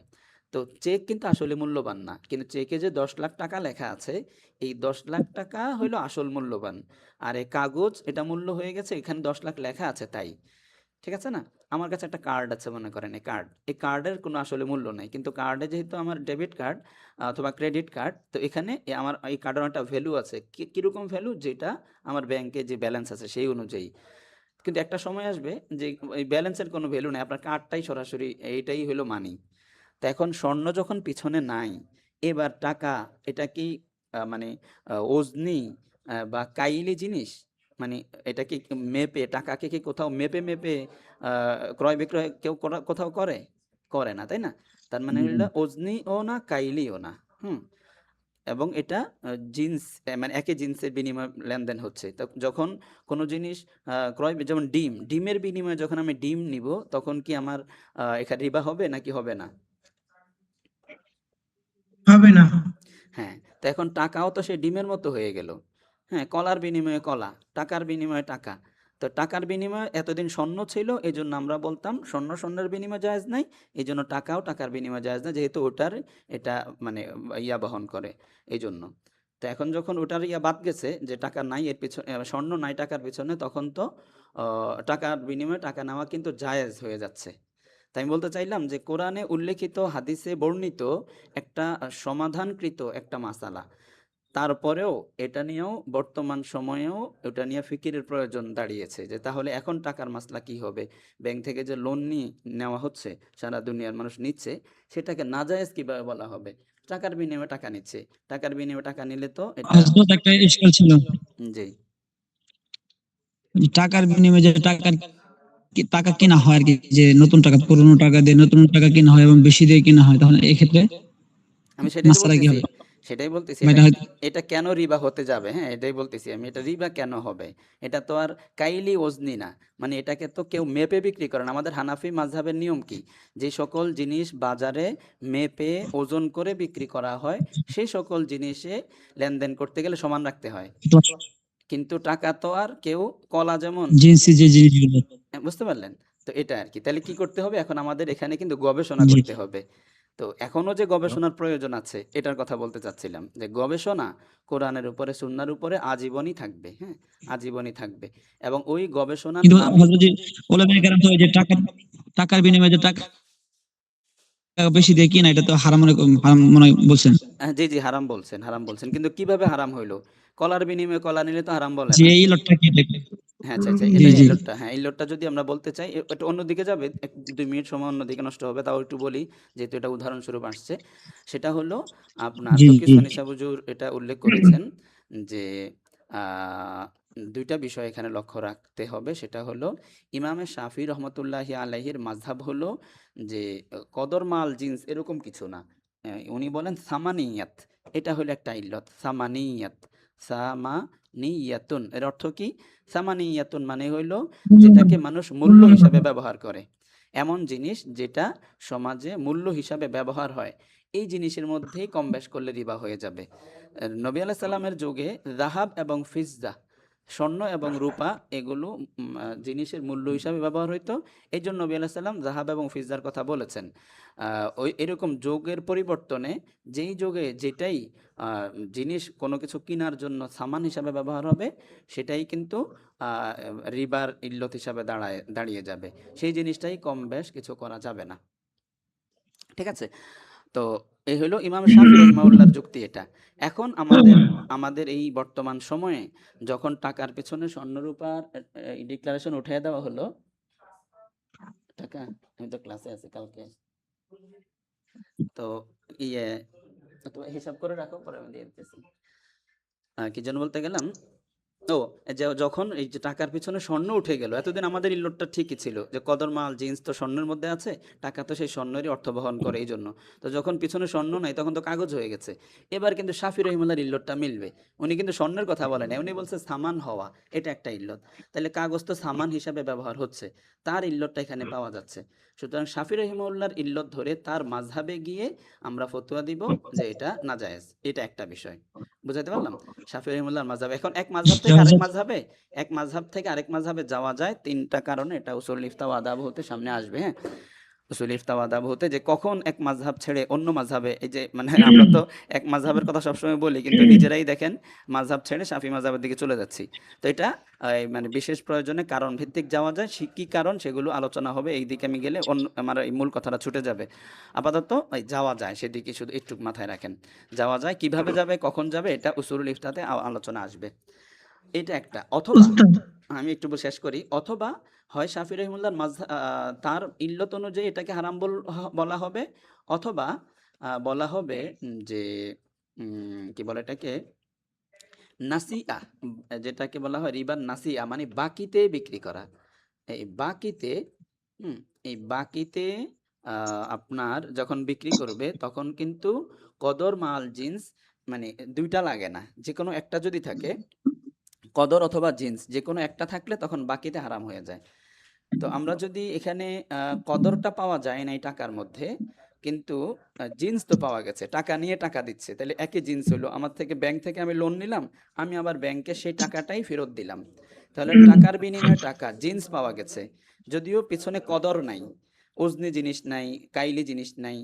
তো চেক কিন্তু আসলে মূল্যবান না, কিন্তু চেকে যে 10 লাখ টাকা লেখা আছে, এই 10 লাখ টাকা হইলো আসল মূল্যবান। আর এই কাগজ এটা মূল্য হয়ে গেছে, এখানে 10 লাখ লেখা আছে তাই, ঠিক আছে না? আমার কাছে একটা কার্ড আছে, মনে করেন এই কার্ডের কোনো আসলে মূল্য নাই, কিন্তু কার্ডে যেহেতু আমার ডেবিট কার্ড অথবা ক্রেডিট কার্ড, তো এখানে আমার এই কার্ডের একটা ভ্যালু আছে, কিরকম ভ্যালু, যেটা আমার ব্যাংকে যে ব্যালেন্স আছে সেই অনুযায়ী। কিন্তু একটা সময় আসবে যে এই ব্যালেন্সের কোনো ভ্যালু নেই, আপনার কার্ডটাই সরাসরি এইটাই হলো মানি। তো এখন স্বর্ণ যখন পিছনে নাই, এবার টাকা এটা কি মানে ওজনি বা কাইলি জিনিস, মানে এটা কি মেপে, টাকাকে কি কোথাও মেপে মেপে ক্রয় বিক্রয় কেউ কোথাও করে, করে না, তাই না? তার মানে হলো ওজনিও না কাইলিও না। হুম। এবং এটা জিন্স, মানে একই জিন্সের বিনিময়ে লেনদেন হচ্ছে। তো যখন কোনো জিনিস যেমন ডিমের বিনিময়ে যখন আমি ডিম নিব, তখন কি আমার এখানে রিবা হবে নাকি হবে না? হবে না। হ্যাঁ, তো এখন টাকাও তো সেই ডিমের মতো হয়ে গেল। হ্যাঁ, কলার বিনিময়ে কলা, টাকার বিনিময়ে টাকা। তো টাকার বিনিময়ে এতদিন স্বর্ণ ছিল, এজন্য আমরা বলতাম স্বর্ণ স্বর্ণের বিনিময়ে জায়েজ নাই, এজন্য টাকাও টাকার বিনিময়ে জায়েজ নাই, যেহেতু ওটার এটা মানে ইয়া বহন করে, এইজন্য। তো এখন যখন ওটার ইয়া বাদ গেছে যে টাকা নাই এর পিছনে, স্বর্ণ নাই টাকার পিছনে, তখন তো টাকার বিনিময়ে টাকা নেওয়া কিন্তু জায়েজ হয়ে যাচ্ছে। তাই আমি বলতে চাইলাম যে কোরআনে উল্লেখিত, হাদিসে বর্ণিত একটা সমাধানকৃত একটা মাসালা, তারপরেও এটা নিয়েও বর্তমান সময়েও এটা নিয়ে ফিকিরের প্রয়োজন দাঁড়িয়েছে যে তাহলে এখন টাকার মাসলা কি হবে? ব্যাংক থেকে যে লোন নিয়ে নেওয়া হচ্ছে, সারা দুনিয়ার মানুষ নিচ্ছে, সেটাকে নাজায়েজ কিভাবে বলা হবে? টাকার বিনিময়ে টাকা নিচ্ছে, টাকার বিনিময়ে টাকা নিলে তো এটা, হযরত একটা ইশকাল ছিল, জি টাকার বিনিময়ে যে টাকা কেনা হয় আর কি, যে নতুন টাকা পুরনো টাকা দিয়ে নতুন টাকা কেনা হয় এবং বেশি দিয়ে কেনা হয়, তখন এই ক্ষেত্রে আমি সেটাই তো মাসআলা কি বলতেছি, হবে? সেটাই বলতেছি বা এটা এটা হয়তো এটা কেন রিবা হতে যাবে, হ্যাঁ এটাই বলতেছি আমি, এটা রিবা কেন হবে? এটা তো আর কাইলি ওজনি না, মানে এটাকে তো কেউ মেপে বিক্রি করে না। আমাদের হানাফি মাযহাবের নিয়ম কি, যে সকল জিনিস বাজারে মেপে ওজন করে বিক্রি করা হয় সেই সকল জিনিসে লেনদেন করতে গেলে সমান রাখতে হয়। কিন্তু টাকা তো আর কেউ, কলা যেমন, জিন্সি যে জিনিসগুলো। বুঝতে পারলেন? তো এটা আর কি। তাহলে কি করতে হবে এখন আমাদের এখানে কিন্তু গবেষণা জি করতে হবে। তো এখনো যে গবেষণার প্রয়োজন আছে এটার কথা বলতে চাচ্ছিলাম, যে গবেষণা কোরআনের উপরে সুন্নাহর উপরে আজীবনই থাকবে, হ্যাঁ আজীবনই থাকবে। এবং ওই গবেষণার কিন্তু নামই, হযরত যে ওলামায়ে কেরাম তো ওই যে টাকার বিনিময়ে যে টাকা বেশি দিয়ে কিনা, এটা তো হারাম মনে হয় বলছেন। জি জি হারাম বলছেন, হারাম বলছেন, কিন্তু কিভাবে হারাম হইলো? কলার বিনিময়ে কলা নিলে তো হারাম বলে যে না। এই লটটা কি এটা? হ্যাঁ, আচ্ছা, আচ্ছা। জি এটাই জি এই লোডটা, হ্যাঁ, এই লোডটা যদি আমরা বলতে চাই একটু অন্যদিকে যাবে। ২ মিনিট সময় অন্যদিকে নষ্ট হবে। তাও একটু বলি, যেহেতু এটা উদাহরণস্বরূপ আসছে। সেটা হলো আপনার জি জি তকিউসমানী সাহেব হুজুর এটা উল্লেখ করেছেন যে আ ২ টা বিষয় এখানে লক্ষ্য রাখতে হবে। সেটা হলো ইমামে শাফিঈ রহমাতুল্লাহি আলাইহির মাযহাব হলো যে কদর মাল জিন্স এরকম কিছু না। উনি বলেন সামানিয়াত। এটা হলো একটা ইল্লত। সামানিয়াত, সামানিয়াতুন এর অর্থ কি? সামানিয়াতুন মানে হইল যেটাকে মানুষ মূল্য হিসাবে ব্যবহার করে। এমন জিনিস যেটা সমাজে মূল্য হিসাবে ব্যবহার হয়। এই জিনিসের মধ্যেই কম বেশ করলে রিবা হয়ে যাবে। নবী আলাইহিস সালামের যুগে যাহাব এবং ফিজ্জা, স্বর্ণ এবং রূপা এগুলো জিনিসের মূল্য হিসাবে ব্যবহার হইতো। এইজন্য নবী আলাইহিস সালাম যাহাব এবং ফিজ্জার কথা বলেছেন। ওই এরকম যুগের পরিবর্তনে যেই যুগে যেটাই আ জিনিস কোনো কিছু কিনার জন্য সামান হিসাবে ব্যবহার হবে, সেটাই কিন্তু আ রিবার ইল্লত হিসাবে দাঁড়িয়ে যাবে। সেই জিনিসটাই কম বেশ কিছু করা যাবে না। ঠিক আছে? তো এই হইল ইমাম শাফি রহিমাহুল্লাহর যুক্তি এটা। এখন আমাদের এই বর্তমান সময়ে যখন টাকার পেছনে স্বর্ণ-রূপার ডিক্লারেশন উঠাইয়া দেওয়া হলো, টাকা, আমি তো ক্লাসে আছি কালকে। তো ইয়ে তুমি হিসাব করে রাখো, পরে আমি দিয়ে দিতেছি। কি যেন বলতে গেলাম? ও, যে যখন এই যে টাকার পিছনে স্বর্ণ উঠে গেল, এতদিন আমাদের ইল্লতটা ঠিকই ছিল যে কদর মাল জিন্স তো স্বর্ণের মধ্যে আছে, টাকা তো সেই স্বর্ণেরই অর্থ বহন করে এই জন্য। তো যখন পিছনে স্বর্ণ নাই তখন তো কাগজ হয়ে গেছে। এবার কিন্তু শাফি রহিমাল্লাহর ইল্লতটা মিলবে। উনি কিন্তু স্বর্ণের কথা বলেন নাই, উনি বলছে সামান হওয়া, এটা একটা ইল্লত। তাহলে কাগজ তো সামান হিসাবে ব্যবহার হচ্ছে, তার ইল্লতটা এখানে পাওয়া যাচ্ছে। সুতরাং শাফি রহিমাহুল্লাহর ইল্লত ধরে তার মাযহাবে গিয়ে আমরা ফতোয়া দিব যে এটা নাজায়েজ। এটা একটা বিষয়। বুঝাতে পারলাম? শাফি রহিমাহুল্লাহর মাযহাব। এখন এক মাযহাব থেকে আরেক মাযহাবে, এক মাযহাব থেকে আরেক মাযহাবে যাওয়া যায় ৩ টা কারণে। এটা উসুল ইফতা ওয়া আদাব হতে সামনে আসবে, হ্যাঁ? উসুল ইফতা ওয়া আদাব হতে, যে কখন এক মাযহাব ছেড়ে অন্য মাযহাবে, এই যে মানে আমরা তো এক মাযহাবের কথা সবসময় বলি কিন্তু নিজেরাই দেখেন মাযহাব ছেড়ে শাফি মাযহাবের দিকে চলে যাচ্ছি। তো এটা মানে বিশেষ প্রয়োজনে কারণ ভিত্তিক যাওয়া যায়। কি কারণ সেগুলো আলোচনা হবে। এই দিকে আমি গেলে আমার এই মূল কথাটা ছুটে যাবে। আপাতত এই যাওয়া যায় সেদিকে শুধু একটু মাথায় রাখেন। যাওয়া যায়, কিভাবে যাবে, কখন যাবে, এটা উসুলুল ইফতাতে আলোচনা আসবে। এটা একটা। অথবা আমি একটু শেষ করি। অথবা হয় শাফি রহিমাহুল্লাহর তার ইল্লত অনুযায়ী এটাকে হারাম বলা হবে, অথবা বলা হবে যে কি বলে এটাকে, নাসিআ, যেটাকে বলা হয় রিবার নাসিআ, মানে বাকিতে বিক্রি করা। এই বাকিতে, হুম, এই বাকিতে আপনার যখন বিক্রি করবে তখন কিন্তু কদর মাল জিন্স মানে ২ টা লাগে না। যেকোনো একটা যদি থাকে, কদর অথবা জিন্স যেকোনো একটা থাকলে তখন বাকিতে হারাম হয়ে যায়। তো আমরা যদি এখানে কদরটা পাওয়া যায় না এই টাকার মধ্যে, কিন্তু জিন্স তো পাওয়া গেছে, টাকা নিয়ে টাকা দিচ্ছে, তাহলে একই জিন্স হলো। আমার থেকে ব্যাংক থেকে আমি লোন নিলাম, আমি আবার ব্যাংকে সেই টাকাটাই ফেরত দিলাম। তাহলে টাকার বিনিময়ে টাকা, জিন্স পাওয়া গেছে, যদিও পিছনে কদর নাই, ওজনি জিনিস নাই, কাইলি জিনিস নাই,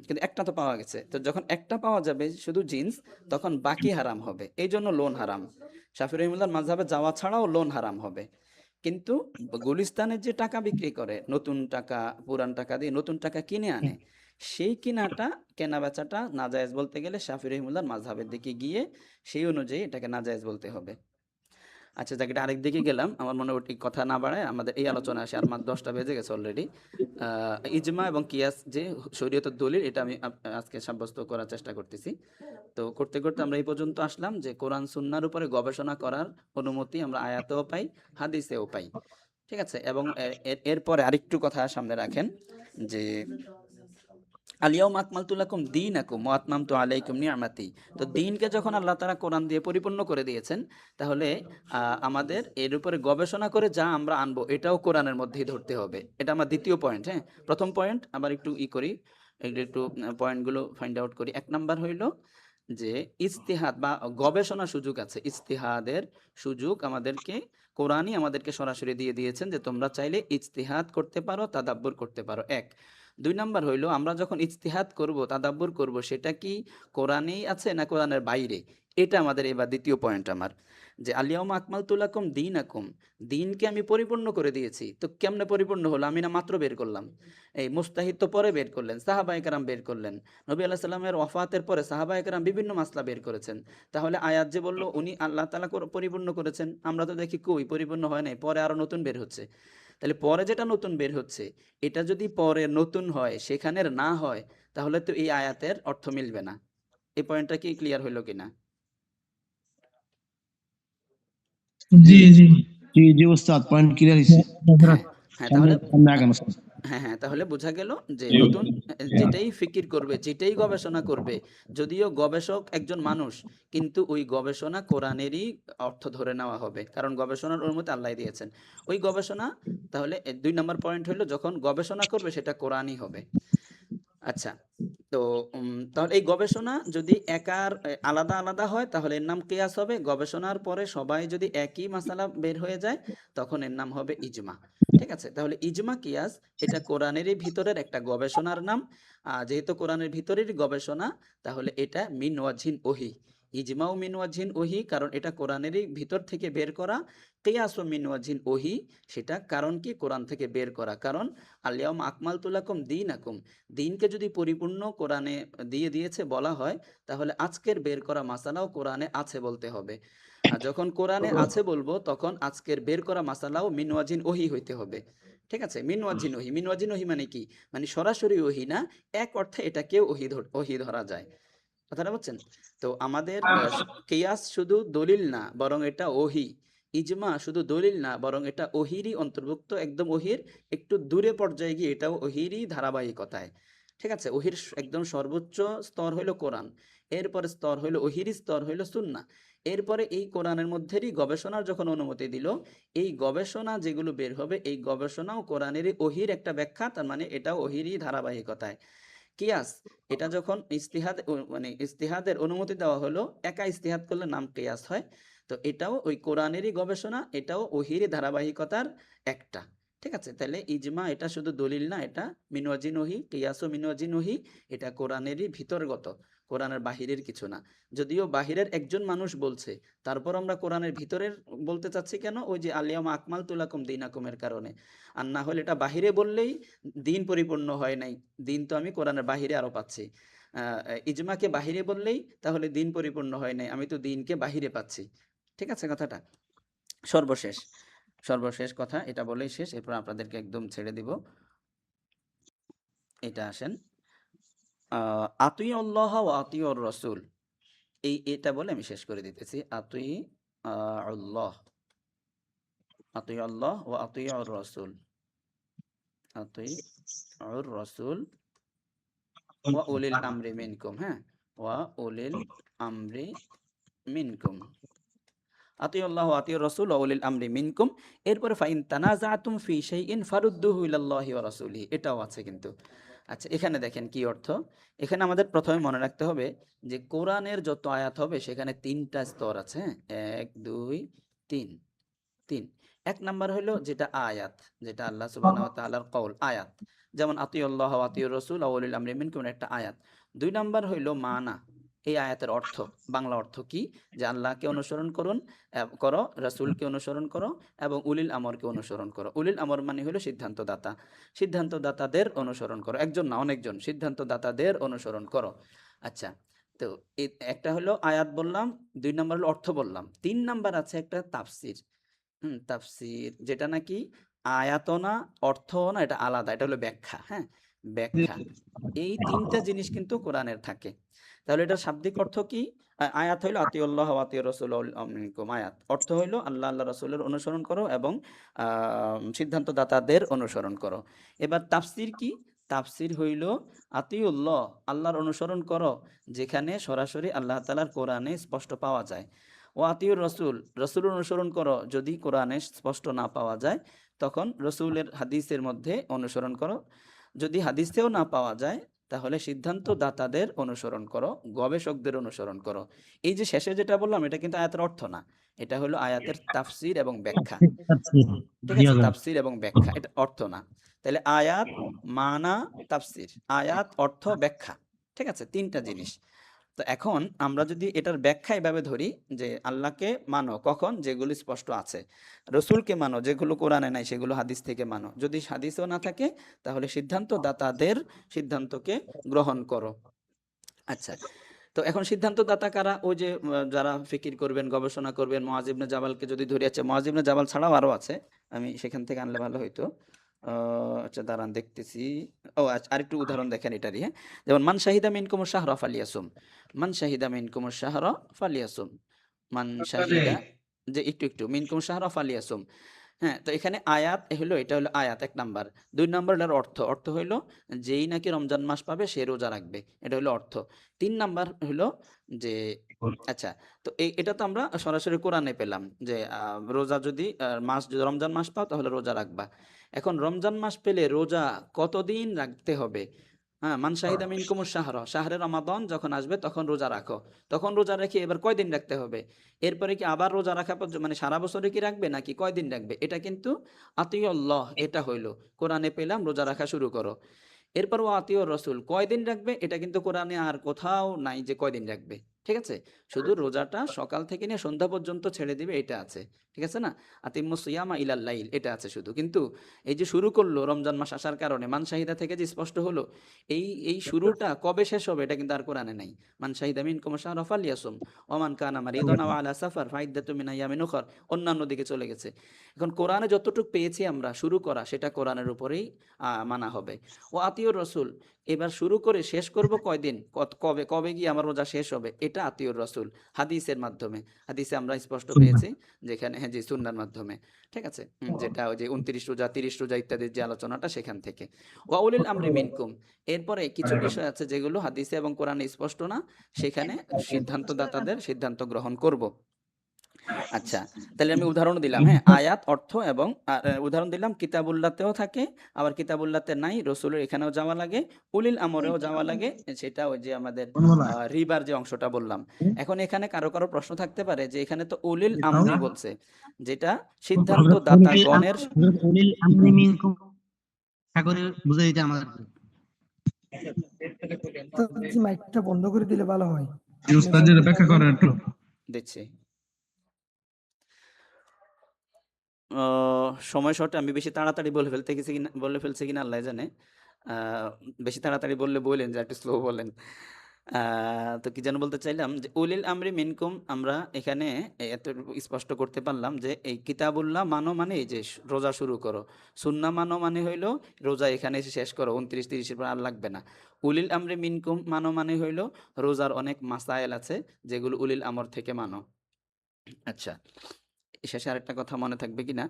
কিন্তু একটা তো পাওয়া গেছে। তো যখন একটা পাওয়া যাবে শুধু জিন্স, তখন বাকি হারাম হবে। এই জন্য লোন হারাম। শাফি রহিমাহুল্লাহর মাযহাবে যাওয়া ছাড়াও লোন হারাম হবে। কিন্তু গুলিস্তানের যে টাকা বিক্রি করে, নতুন টাকা পুরান টাকা দিয়ে নতুন টাকা কিনে আনে, সেই কেনা বেচাটা নাজায়েজ বলতে গেলে শাফি রহিমাহুল্লাহর মাযহাবের দিকে গিয়ে সেই অনুযায়ী এটাকে নাজায়েজ বলতে হবে। আচ্ছা, যাক, এটা আরেক দিকে গেলাম। আমার মনে হয় কথা না বাড়ায় আমাদের এই আলোচনা আসে, আর মাত্র 10টা বেজে গেছে অলরেডি। ইজমা এবং কিয়াস যে শরীয়তের দলিল, এটা আমি আজকে সাব্যস্ত করার চেষ্টা করতেছি। তো করতে করতে আমরা এই পর্যন্ত আসলাম যে কোরআন সুন্নাহর উপরে গবেষণা করার অনুমতি আমরা আয়াতেও পাই, হাদিসেও পাই। ঠিক আছে? এবং এরপরে আরেকটু কথা সামনে রাখেন যে আলিয়াউমা আকমালতু লাকুম দীনাকুম ওয়া আতমামতু আলাইকুম নি'মাতি। তো দিনকে যখন আল্লাহ তাআলা কোরআন দিয়ে পরিপূর্ণ করে দিয়েছেন, তাহলে আমাদের এর উপরে গবেষণা করে যা আমরা আনবো এটাও কোরআনের মধ্যেই ধরতে হবে। এটা আমার দ্বিতীয় পয়েন্ট। হ্যাঁ, প্রথম পয়েন্ট আবার একটু করি, একটু পয়েন্টগুলো ফাইন্ড আউট করি। 1 নাম্বার হইল যে ইজতিহাদ বা গবেষণার সুযোগ আছে। ইজতিহাদের সুযোগ আমাদেরকে কোরআনই আমাদেরকে সরাসরি দিয়ে দিয়েছেন যে তোমরা চাইলে ইজতিহাদ করতে পারো, তাদাব্বুর করতে পারো। 1। 2 নাম্বার হইল আমরা যখন ইজতিহাদ করব, তাদাব্বুর করব, সেটা কি কোরআনেই আছে না কোরআনের বাইরে? এটা আমাদের এবার দ্বিতীয় পয়েন্ট আমার, যে আলিয়াউমা আকমালতু লাকুম দীনাকুম, দিনকে আমি পরিপূর্ণ করে দিয়েছি। তো কেমনে পরিপূর্ণ হলো? আমি না মাত্র বের করলাম। এই মুস্তাহিদ তো পরে বের করলেন, সাহাবায়ে কেরাম বের করলেন। নবী আলাইহিস সালামের ওয়াফাতের পরে সাহাবায়ে কেরাম বিভিন্ন মাসলা বের করেছেন। তাহলে আয়াত যে বলল উনি আল্লাহ তাআলা পরিপূর্ণ করেছেন, আমরা তো দেখি কই পরিপূর্ণ হয় নাই, পরে আরো নতুন বের হচ্ছে। তাহলে পরে যেটা নতুন বের হচ্ছে, এটা যদি পরে নতুন হয় সেখানের না হয়, তাহলে তো এই আয়াতের অর্থ মিলবে না। এই পয়েন্টটা কি ক্লিয়ার হইলো কিনা? জি জি জি জি ওস্তাদ, পয়েন্ট ক্লিয়ার হয়েছে। হ্যাঁ হ্যাঁ, তাহলে সামনে আগান ওস্তাদ। হ্যাঁ, তাহলে বোঝা গেল যে নতুন যেটাই ফিকির করবে, যেটাই গবেষণা করবে, যদিও গবেষক একজন মানুষ, কিন্তু ওই গবেষণা কোরআনেরই অর্থ ধরে নেওয়া হবে, কারণ গবেষণার অনুমতি আল্লাহ দিয়েছেন। ওই গবেষণা, তাহলে 2 নম্বর পয়েন্ট হলো যখন গবেষণা করবে সেটা কোরআনই হবে। আচ্ছা, তো তাহলে এই গবেষণা যদি আলাদা আলাদা হয় তাহলে এর নাম কিয়াস হবে। গবেষণার পরে সবাই যদি একই মাসালা বের হয়ে যায় তখন এর নাম হবে ইজমা। ঠিক আছে, তাহলে ইজমা কিয়াস এটা কোরআনেরই ভিতরের একটা গবেষণার নাম। যেহেতু কোরআনের ভিতরেরই গবেষণা, তাহলে এটা মিন ওয়াজহিন ওহি। ইজমাও মিন ওয়াজহিন ওহি, কারণ এটা কোরআনেরই ভিতর থেকে বের করা। কিয়াসও মিন ওয়াজহিন ওহি, সেটা কারণ কি? কোরআন থেকে বের করা। কারণ আলিয়াউমা আকমালতু লাকুম দীনাকুম, দিনকে যদি পরিপূর্ণ কোরআনে দিয়ে দিয়েছে বলা হয়, তাহলে আজকের বের করা মাসালাও কোরআনে আছে বলতে হবে। আর যখন কোরআনে আছে বলবো, তখন আজকের বের করা মাসালাও মিনওয়াজিন ওহি হইতে হবে। ঠিক আছে, মিনওয়াজিন ওহি। মিনওয়াজিন ওহি মানে কি? মানে সরাসরি ওহি না, এক অর্থে এটাকেও ওহি ধরা যায়। কথাটা বুঝছেন? তো আমাদের কিয়াস শুধু দলিল না, বরং এটা ওহি। ইজমা শুধু দলিল না, বরং এটা ওহিরই অন্তর্ভুক্ত, একদম ওহির একটু দূরে পর্যায়ে গিয়ে এটাও ওহিরই ধারাবাহিকতায়। ঠিক আছে, ওহির একদম সর্বোচ্চ স্তর হইলো কোরআন, এরপরে স্তর হইলো ওহিরই স্তর হইলো সুন্নাহ। এরপরে এই কোরআনের মধ্যেরই গবেষণার যখন অনুমতি দিল, এই গবেষণা যেগুলো বের হবে, এই গবেষণাও কোরআনেরই ওহির একটা ব্যাখ্যা, তার মানে এটাও ওহিরই ধারাবাহিকতায়। কিয়াস এটা যখন মানে ইজতিহাদের অনুমতি দেওয়া হলো, একা ইজতিহাদ করলে নাম কিয়াস হয়। তো এটাও ওই কোরআনেরই গবেষণা, এটাও ওহিরই ধারাবাহিকতার একটা। ঠিক আছে, তাহলে ইজমা এটা শুধু দলিল না, এটা মিনওয়াজিন ওহি, কিয়াসও মিনওয়াজিন ওহি। এটা কোরআনেরই ভিতরগত, কোরআনের বাহিরের কিছু না। যদিও বাহিরের একজন মানুষ বলছে, তারপর আমরা কোরআনের ভিতরের বলতে চাচ্ছি কেন? ওই যে আলিয়াউমা আকমালতু লাকুম দীনাকুমের কারণে। আর না হলে এটা বাহিরে বললেই দিন পরিপূর্ণ হয় নাই, দিন তো আমি কোরআনের বাহিরে আরো পাচ্ছি। ইজমাকে বাহিরে বললেই তাহলে দিন পরিপূর্ণ হয় নাই, আমি তো দিনকে বাহিরে পাচ্ছি। ঠিক আছে কথাটা? সর্বশেষ কথা এটা বলেই শেষ, এরপর আপনাদেরকে একদম ছেড়ে দিব। এটা আসেন, আতিউল্লাহ ওয়া আতিউর রাসূল, এটা বলে আমি শেষ করে দিতেছি। আতিউল্লাহ ওয়া আতিউর রাসূল, আতিউর রাসূল ওয়া উলিল আমরি মিনকুম। হ্যাঁ, ওয়া উলিল আমরি মিনকুম। আতিউল্লাহ ওয়া আতিউর রাসূল ওয়া উলিল আমরি মিনকুম। এরপরে ফাইন তানাযাতুম ফি শাইইন ফারুদ্দুহু ইলাল্লাহি ওয়া রাসূলিহি, এটাও আছে কিন্তু। আচ্ছা, এখানে দেখেন কি অর্থ। এখানে আমাদের প্রথমে মনে রাখতে হবে যে কোরআনের যত আয়াত হবে সেখানে 3টা স্তর আছে। 1 2 3, 3। 1 নাম্বার হলো যেটা আয়াত, যেটা আল্লাহ সুবহানাহু ওয়া তাআলার কওল, আয়াত। যেমন আতিউল্লাহ ওয়া আতিউর রাসূল ওয়া উলিল আমরি মিনকুম একটা আয়াত। 2 নাম্বার হইলো মানা, এই আয়াতের অর্থ, বাংলা অর্থ কি? যে আল্লাহকে অনুসরণ করো, রাসূলকে অনুসরণ করো এবং উলিল আমরকে অনুসরণ করো। উলিল আমর মানে হলো সিদ্ধান্তদাতা, সিদ্ধান্তদাতাদের অনুসরণ করো। একজন না, অনেকজন, সিদ্ধান্তদাতাদের অনুসরণ করো। আচ্ছা, তো একটা হলো আয়াত বললাম, 2 নাম্বার হলো অর্থ বললাম, 3 নাম্বার আছে একটা তাফসীর। তাফসীর, যেটা নাকি আয়াতও না, অর্থও না, এটা আলাদা, এটা হলো ব্যাখ্যা। হ্যাঁ, ব্যাখ্যা। এই 3টা জিনিস কিন্তু কোরআনের থাকে। তাহলে এটার শাব্দিক অর্থ কি? আয়াত হইলো আতিউল্লাহ ওয়া আতিউর রাসূল ওয়া উলিল আমরি মিনকুম, আয়াত। অর্থ হইলো আল্লাহ রাসূলের অনুসরণ করো এবং সিদ্ধান্তদাতাদের অনুসরণ করো। এবার তাফসীর কি? তাফসির হইল আতিউল্লাহ, আল্লাহর অনুসরণ করো যেখানে সরাসরি আল্লাহ তাআলার কোরআনে স্পষ্ট পাওয়া যায়। ও আতিউর রসুল, রসুলের অনুসরণ করো যদি কোরআনে স্পষ্ট না পাওয়া যায় তখন রসুলের হাদিসের মধ্যে অনুসরণ করো। যদি হাদিসেও না পাওয়া যায় তাহলে সিদ্ধান্ত দাতাদের অনুসরণ করো, গবেষকদের অনুসরণ করো। এই যে শেষে যেটা বললাম এটা কিন্তু আয়াতের অর্থ না, এটা হলো আয়াতের তাফসির এবং ব্যাখ্যা। ঠিক আছে, তাফসির এবং ব্যাখ্যা, এটা অর্থ না। তাহলে আয়াত মানা তাফসির, আয়াত অর্থ ব্যাখ্যা, ঠিক আছে, তিনটা জিনিস। তো এখন আমরা যদি এটার ব্যাখ্যা এভাবে ধরি যে আল্লাহকে মানো কখন, যেগুলো স্পষ্ট আছে, রসুলকে মানো যেগুলো কোরআনে নাই সেগুলো হাদিস থেকে মানো, যদি হাদিসও না থাকে তাহলে সিদ্ধান্ত দাতাদের সিদ্ধান্তকে গ্রহণ করো। আচ্ছা, তো এখন সিদ্ধান্তদাতা কারা? ওই যে যারা ফিকির করবেন, গবেষণা করবেন, মুআয ইবনে জাবালকে যদি ধরে, আছে মুআয ইবনে জাবাল ছাড়াও আরো আছে, আমি সেখান থেকে আনলে ভালো হইতো। আচ্ছা দাঁড়ান দেখতেছি। ও আচ্ছা, আরেকটু উদাহরণ দেখেন এটারই, হ্যাঁ, যেমন মান শাহিদা মিনকুমুশ শাহরা ফালিয়াসুম, মান শাহিদা মিনকুমুশ শাহরা ফালিয়াসুম, মান শাহিদা, যে একটু একটু মিনকুমুশ শাহরা ফালিয়াসুম। হ্যাঁ, তো এখানে আয়াত হলো, এটা হলো আয়াত ১ নাম্বার। ২ নাম্বার হলো অর্থ, অর্থ হইলো যেই নাকি রমজান মাস পাবে সে রোজা রাখবে, এটা হলো অর্থ। ৩ নাম্বার হলো যে আচ্ছা, তো এটা তো আমরা সরাসরি কোরআনে পেলাম যে রোজা যদি মাস যদি রমজান মাস পাও তাহলে রোজা রাখবা। এখন রমজান মাস পেলে রোজা কতদিন রাখতে হবে? হ্যাঁ, মান শাহিদা মিনকুমুশ শাহরা, শাহরে রমাদান যখন আসবে তখন রোজা রাখো। তখন রোজা রেখে এবার কয়দিন রাখতে হবে? এরপরে কি আবার রোজা রাখা মানে সারা বছরে কি রাখবে নাকি কয়দিন রাখবে? এটা কিন্তু আতিউল্লাহ, এটা হইলো কোরআনে পেলাম রোজা রাখা শুরু করো। এরপর ও আতিউর রসুল, কয়দিন রাখবে এটা কিন্তু কোরআনে আর কোথাও নাই যে কয়দিন রাখবে। ঠিক আছে, শুধু রোজাটা সকাল থেকে নিয়ে সন্ধ্যা পর্যন্ত ছেড়ে দিবে এটা আছে, ঠিক আছে না, আতিম্মু সিয়ামা ইলাল লাইল এটা আছে শুধু। কিন্তু এই যে শুরু করলো রমজান মাস আসার কারণে মান শাহিদা থেকে যে স্পষ্ট হলো, এই শুরুটা কবে শেষ হবে এটা কিন্তু আর কোরআনে নাই। মান শাহিদা মিনকুম শাহরা ফালিয়াসুম ওমান কানা মারিদান আও আলা সাফার ফাইদ্দাতুম মিন আইয়ামিন উখর, অন্যান্য দিকে চলে গেছে। এখন কোরআনে যতটুকু পেয়েছি আমরা শুরু করা, সেটা কোরআনের উপরেই মানা হবে। ও আতিউর রসুল, এবার শুরু করে শেষ করব কয়দিন, কবে কবে গিয়ে আমার রোজা শেষ হবে, এটা আতিউর রসুল হাদিসের মাধ্যমে, হাদিসে আমরা স্পষ্ট পেয়েছি যেখানে, হ্যাঁ জি, সুন্নাহর মাধ্যমে, ঠিক আছে, যেটা ওই যে 29 রোজা 30 রোজা ইত্যাদির যে আলোচনাটা সেখান থেকে। ওয়া উলিল আমরি মিনকুম, এরপরে কিছু বিষয় আছে যেগুলো হাদিসে এবং কোরআনে স্পষ্ট না, সেখানে সিদ্ধান্তদাতাদের সিদ্ধান্ত গ্রহণ করব। আচ্ছা, তাহলে আমি উদাহরণ দিলাম, হ্যাঁ, আয়াত অর্থ এবং উদাহরণ দিলাম কিতাবুল্লাহতেও থাকে, আবার কিতাবুল্লাহতে নাই, রসুলের এখানেও যাওয়া লাগে, উলিল আমরেও যাওয়া লাগে, সেটা ওই যে আমাদের রিবার যে অংশটা বললাম। এখন এখানে কারো কারো প্রশ্ন থাকতে পারে যে এখানে তো উলিল আমরি বলছে, যেটা সিদ্ধান্ত দাতাগণের, উলিল আমরি মিনকুম সাগরে বুঝাই দিতে আমাদের মাইকটা বন্ধ করে দিলে ভালো হয়। উস্তাদের ব্যাখ্যা করেন একটু। দিচ্ছি। সময় শর্টে আমি বেশি তাড়াতাড়ি বলে ফেলছি কিনা আল্লাহ জানে। বেশি তাড়াতাড়ি বললে বললেন যে একটু স্লো বলেন। তো কি যেন বলতে চাইলাম যে উলিল আমরি মিনকুম, আমরা এখানে এত স্পষ্ট করতে পারলাম যে এই কিতাবুল্লাহ মানো মানে এই যে রোজা শুরু করো, সুন্নাহ মানো মানে হইলো রোজা এখানে এসে শেষ করো, 29-30 পর আর লাগবে না। উলিল আমরি মিনকুম মানো মানে হইলো রোজার অনেক মাসায়েল আছে যেগুলো উলিল আমর থেকে মানো। আচ্ছা, শেষে আরেকটা কথা মনে থাকবে কিনা,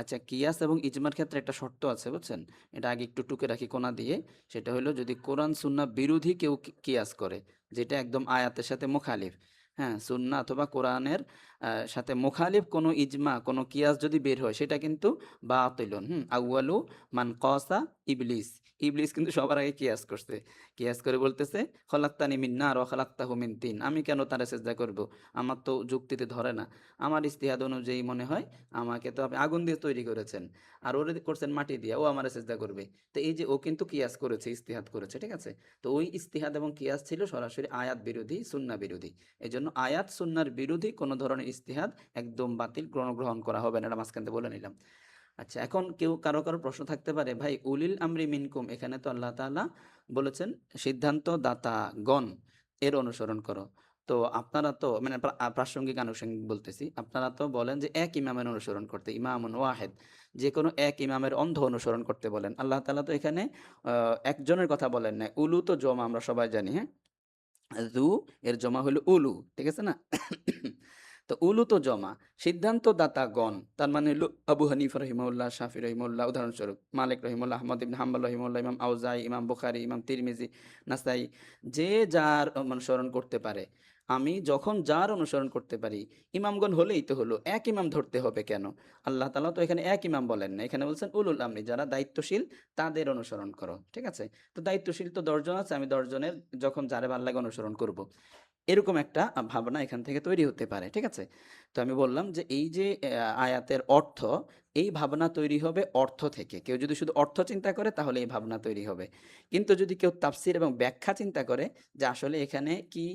আচ্ছা, কিয়াস এবং ইজমার ক্ষেত্রে একটা শর্ত আছে বুঝছেন, এটা আগে একটু টুকে রাখি কোনা দিয়ে। সেটা হলো যদি কোরআন সুন্নাহ বিরোধী কেউ কিয়াস করে, যেটা একদম আয়াতের সাথে মুখালিফ, হ্যাঁ, সুন্নাহ অথবা কোরআনের সাথে মুখালিফ কোনো ইজমা কোনো কিয়াস যদি বের হয় সেটা কিন্তু বাতিলুন। আউয়ালু মান কসা ইবলিস, ইবলিস কিন্তু সবার আগে কিয়াস করছে, কিয়াস করে বলতেছে খলাক্তানি মিন নার ওয়া খলাক্তাহু মিন তিন, আমি কেন তারে সিজদা করব, আমার তো যুক্তিতে ধরে না, আমার ইস্তিহাদ অনুযায়ী মনে হয় আমাকে তো আপনি আগুন দিয়ে তৈরি করেছেন আর ওরে করছেন মাটি দিয়ে, ও আমারে সিজদা করবে। তো এই যে ও কিন্তু কিয়াস করেছে, ইস্তিহাদ করেছে, ঠিক আছে, তো ওই ইস্তিহাদ এবং কিয়াস ছিল সরাসরি আয়াত বিরোধী, সুন্নাহ বিরোধী। এই জন্য আয়াত সুন্নাহর বিরোধী কোনো ধরনের ইস্তিহাদ একদম বাতিল, গ্রহণ করা হবে না, এটা মাঝখান থেকে বলে নিলাম। আচ্ছা, এখন কারো প্রশ্ন থাকতে পারে, ভাই উলিল আমরি মিনকুম, এখানে তো আল্লাহ তাআলা বলেছেন সিদ্ধান্ত দাতাগণ এর অনুসরণ করো, তো আপনারা তো মানে প্রাসঙ্গিক আনুষঙ্গিক বলতেছি, আপনারা তো বলেন যে এক ইমামের অনুসরণ করতে, ইমামুন ওয়াহেদ, যে কোনো এক ইমামের অন্ধ অনুসরণ করতে বলেন। আল্লাহ তাআলা তো এখানে একজনের কথা বলেন না, উলু তো জমা আমরা সবাই জানি, হ্যাঁ, জু এর জমা হলো উলু, ঠিক আছে না? তো তো উলু তো জমা, সিদ্ধান্তদাতাগণ তার মানে হলো আবু হানিফা রহিমাহুল্লাহ, শাফি রহিমাহুল্লাহ, উদাহরণস্বরূপ মালিক রহিমাহুল্লাহ, আহমদ ইবনে হাম্বল রহিমাহুল্লাহ, ইমাম আউজাই, ইমাম বুখারী, ইমাম তিরমিজি, নাসাই, যে যার অনুসরণ করতে পারে। আমি যখন যার অনুসরণ করতে পারি, ইমামগণ হলেই তো হলো, এক ইমাম ধরতে হবে কেন? আল্লাহ তাআলা তো এখানে এক ইমাম বলেন না, এখানে বলছেন উলুল আমরি, যারা দায়িত্বশীল তাদের অনুসরণ করো। ঠিক আছে? তো দায়িত্বশীল তো 10 জন আছে, আমি 10 জনের যখন যারে ভাল লাগে অনুসরণ করব। এরকম একটা ভাবনা এখান থেকে তৈরি হতে পারে। ঠিক আছে? তো আমি বললাম যে এই যে আয়াতের অর্থ, এই ভাবনা তৈরি হবে অর্থ থেকে। কেউ যদি শুধু অর্থ চিন্তা করে তাহলে এই ভাবনা তৈরি হবে। কিন্তু যদি কেউ তাফসির এবং ব্যাখ্যা চিন্তা করে যে আসলে এখানে কি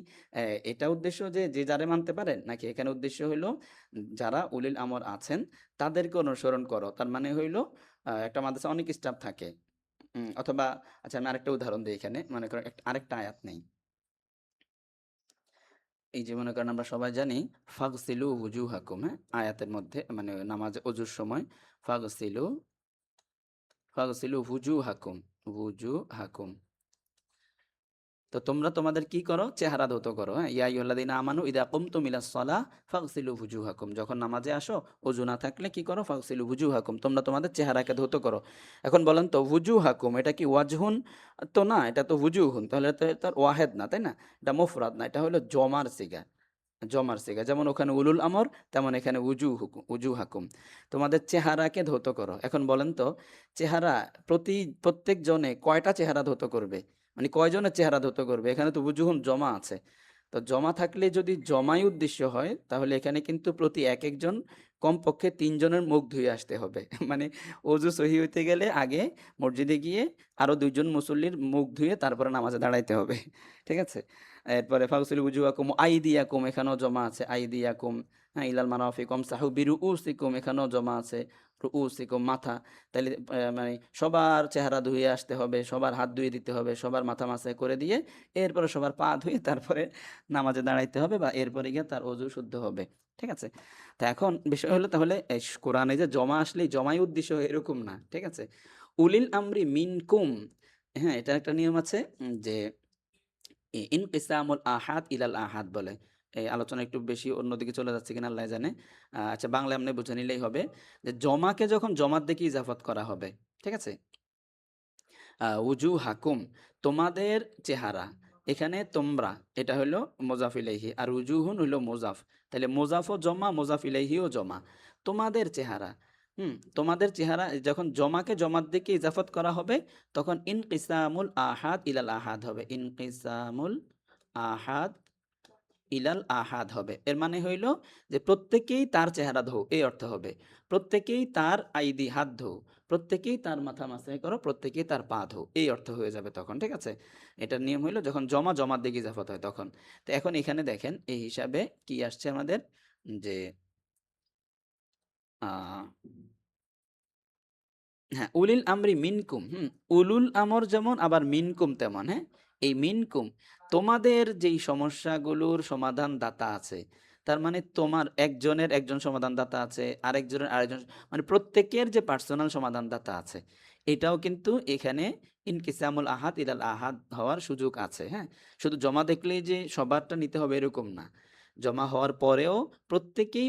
এটা উদ্দেশ্য যে যে যারে মানতে পারেন, নাকি এখানে উদ্দেশ্য হইলো যারা উলিল আমর আছেন তাদেরকে অনুসরণ করো। তার মানে হইলো একটা মাদ্রাসায় অনেক স্টাফ থাকে। অথবা আচ্ছা আমি আরেকটা উদাহরণ দিই এখানে। মনে করেন আরেকটা আয়াত নেই। এই যে মনে করেন আমরা সবাই জানি ফাগসিলু উজুহাকুম, হ্যাঁ? আয়াতের মধ্যে মানে নামাজে অজুর সময় ফাগসিলু ফাগসিলু উজুহাকুম। তো তোমরা তোমাদের কি করো? চেহারা ধৌত করো। হ্যাঁ, ইয়া আইয়ুহাল্লাযীনা আমানু ইযা কুমতুম ইলাস সালাহ ফাগসিলু উজুহাকুম। যখন নামাজে আসো ওযু না থাকলে কি করো? ফাগসিলু উজুহাকুম, তোমরা তোমাদের চেহারাকে ধৌত করো। এখন বলেন তো উজুহাকুম এটা কি ওয়াজহুন? তো না, এটা তো উজুহুন, তাহলে তো তার ওয়াহেদ না, তাই না? এটা মুফরাদ না, এটা হলো জমার সিগা। যেমন ওখানে উলুল আমর, তেমন এখানে উজুহাকুম, তোমাদের চেহারাকে ধৌত করো। এখন বলেন তো চেহারা প্রত্যেক জনে কয়টা চেহারা ধৌত করবে? মানে কয়জনের চেহারা ধৌত করবে? এখানে তো উজুহুন জমা আছে। তো জমা থাকলে যদি জমাই উদ্দেশ্য হয় তাহলে এখানে কিন্তু প্রতি এক একজন কমপক্ষে 3 জনের মুখ ধুয়ে আসতে হবে। মানে অজু সহি হইতে গেলে আগে মসজিদে গিয়ে আরো 2 জন মুসল্লির মুখ ধুয়ে তারপরে নামাজে দাঁড়াইতে হবে। ঠিক আছে? এরপরে ফাগসিলু উজুহাকুম আইদিয়াকুম, এখানেও জমা আছে আইদিয়াকুম। হ্যাঁ, ইলাল মারাফিক ওয়ামসাহু বিরুউসিকুম, এখানেও জমা আছে রুউসিকুম, মাথা। তাইলে মানে সবার চেহারা ধুয়ে আসতে হবে, সবার হাত ধুয়ে দিতে হবে, সবার মাথা মাসায় করে দিয়ে এরপরে সবার পা ধুয়ে তারপরে নামাজে দাঁড়াইতে হবে, বা এরপরে গিয়ে তার অজু শুদ্ধ হবে। ঠিক আছে? তা এখন বিষয় হলো তাহলে এই কোরআনে যে জমা আসলেই জমাই উদ্দেশ্য এরকম না। ঠিক আছে? উলিল আমরি মিনকুম, হ্যাঁ, এটা একটা নিয়ম আছে যে ইনকিসামুল আহাদ ইলাল আহাদ বলে। এই আলোচনা একটু বেশি অন্যদিকে চলে যাচ্ছে কিনা আল্লাহ জানে। আচ্ছা বাংলায় আপনি বুঝে নিলেই হবে যে জমাকে যখন জমার দিকে ইজাফত করা হবে, ঠিক আছে? উজুহাকুম, তোমাদের চেহারা। এখানে তোমরা এটা হলো মুজাফ ইলাইহি, আর উজুহুন হলো মুজাফ। তাহলে মুজাফও জমা, মুজাফ ইলাইহিও জমা। তোমাদের চেহারা, তোমাদের চেহারা যখন জমাকে জমার দিকে ইজাফত করা হবে তখন ইনকিসামুল আহাদ ইলাল আহাদ হবে। ইনকিসামুল আহাদ ইলাল আহাদ হবে। এর মানে হইল যে প্রত্যেকেই তার চেহারা ধো, এই অর্থ হবে। প্রত্যেকেই তার আইদি হাত ধো, প্রত্যেকেই তার মাথা মাসাই করো, প্রত্যেকেই তার পা ধো, এই অর্থ হয়ে যাবে তখন। ঠিক আছে? এটার নিয়ম হইলো যখন জমার দিকে ইজাফত হয় তখন। তো এখন এখানে দেখেন এই হিসাবে কি আসছে আমাদের যে আহ হ্যাঁ, উলিল আমরি মিনকুম। উলুল আমর যেমন আবার মিনকুম তেমন। হ্যাঁ, এই মিনকুম তোমাদের যেই সমস্যাগুলোর সমাধান দাতা আছে, তার মানে তোমার একজনের একজন সমাধান দাতা আছে, আরেকজনের আরেকজন, মানে প্রত্যেকের যে পার্সোনাল সমাধান দাতা আছে, এটাও কিন্তু এখানে ইনকিসামুল আহাদ ইলাল আহাদ হওয়ার সুযোগ আছে। হ্যাঁ, শুধু জমা দেখলেই যে সবারটা নিতে হবে এরকম না। জমা হওয়ার পরেও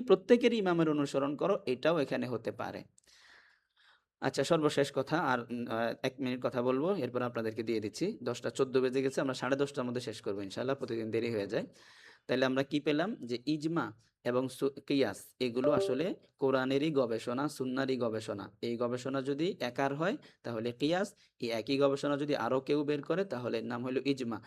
প্রত্যেকের ইমামের অনুসরণ করো, এটাও এখানে হতে পারে। আচ্ছা সর্বশেষ কথা আর 1 মিনিট কথা বলবো, এরপর আপনাদেরকে দিয়ে দিচ্ছি। 10টা 14 বেজে গেছে, আমরা 10:30টার মধ্যে শেষ করবো ইনশাআল্লাহ, প্রতিদিন দেরি হয়ে যায়। তাইলে আমরা কি পেলাম যে ইজমা এবং কিয়াস এগুলো আসলে কোরআনেরই গবেষণা, সুন্নারই গবেষণা। এই গবেষণা যদি একার হয় তাহলে কিয়াস, এই একই গবেষণা যদি আরো কেউ বের করে তাহলে এর নাম হলো ইজমা।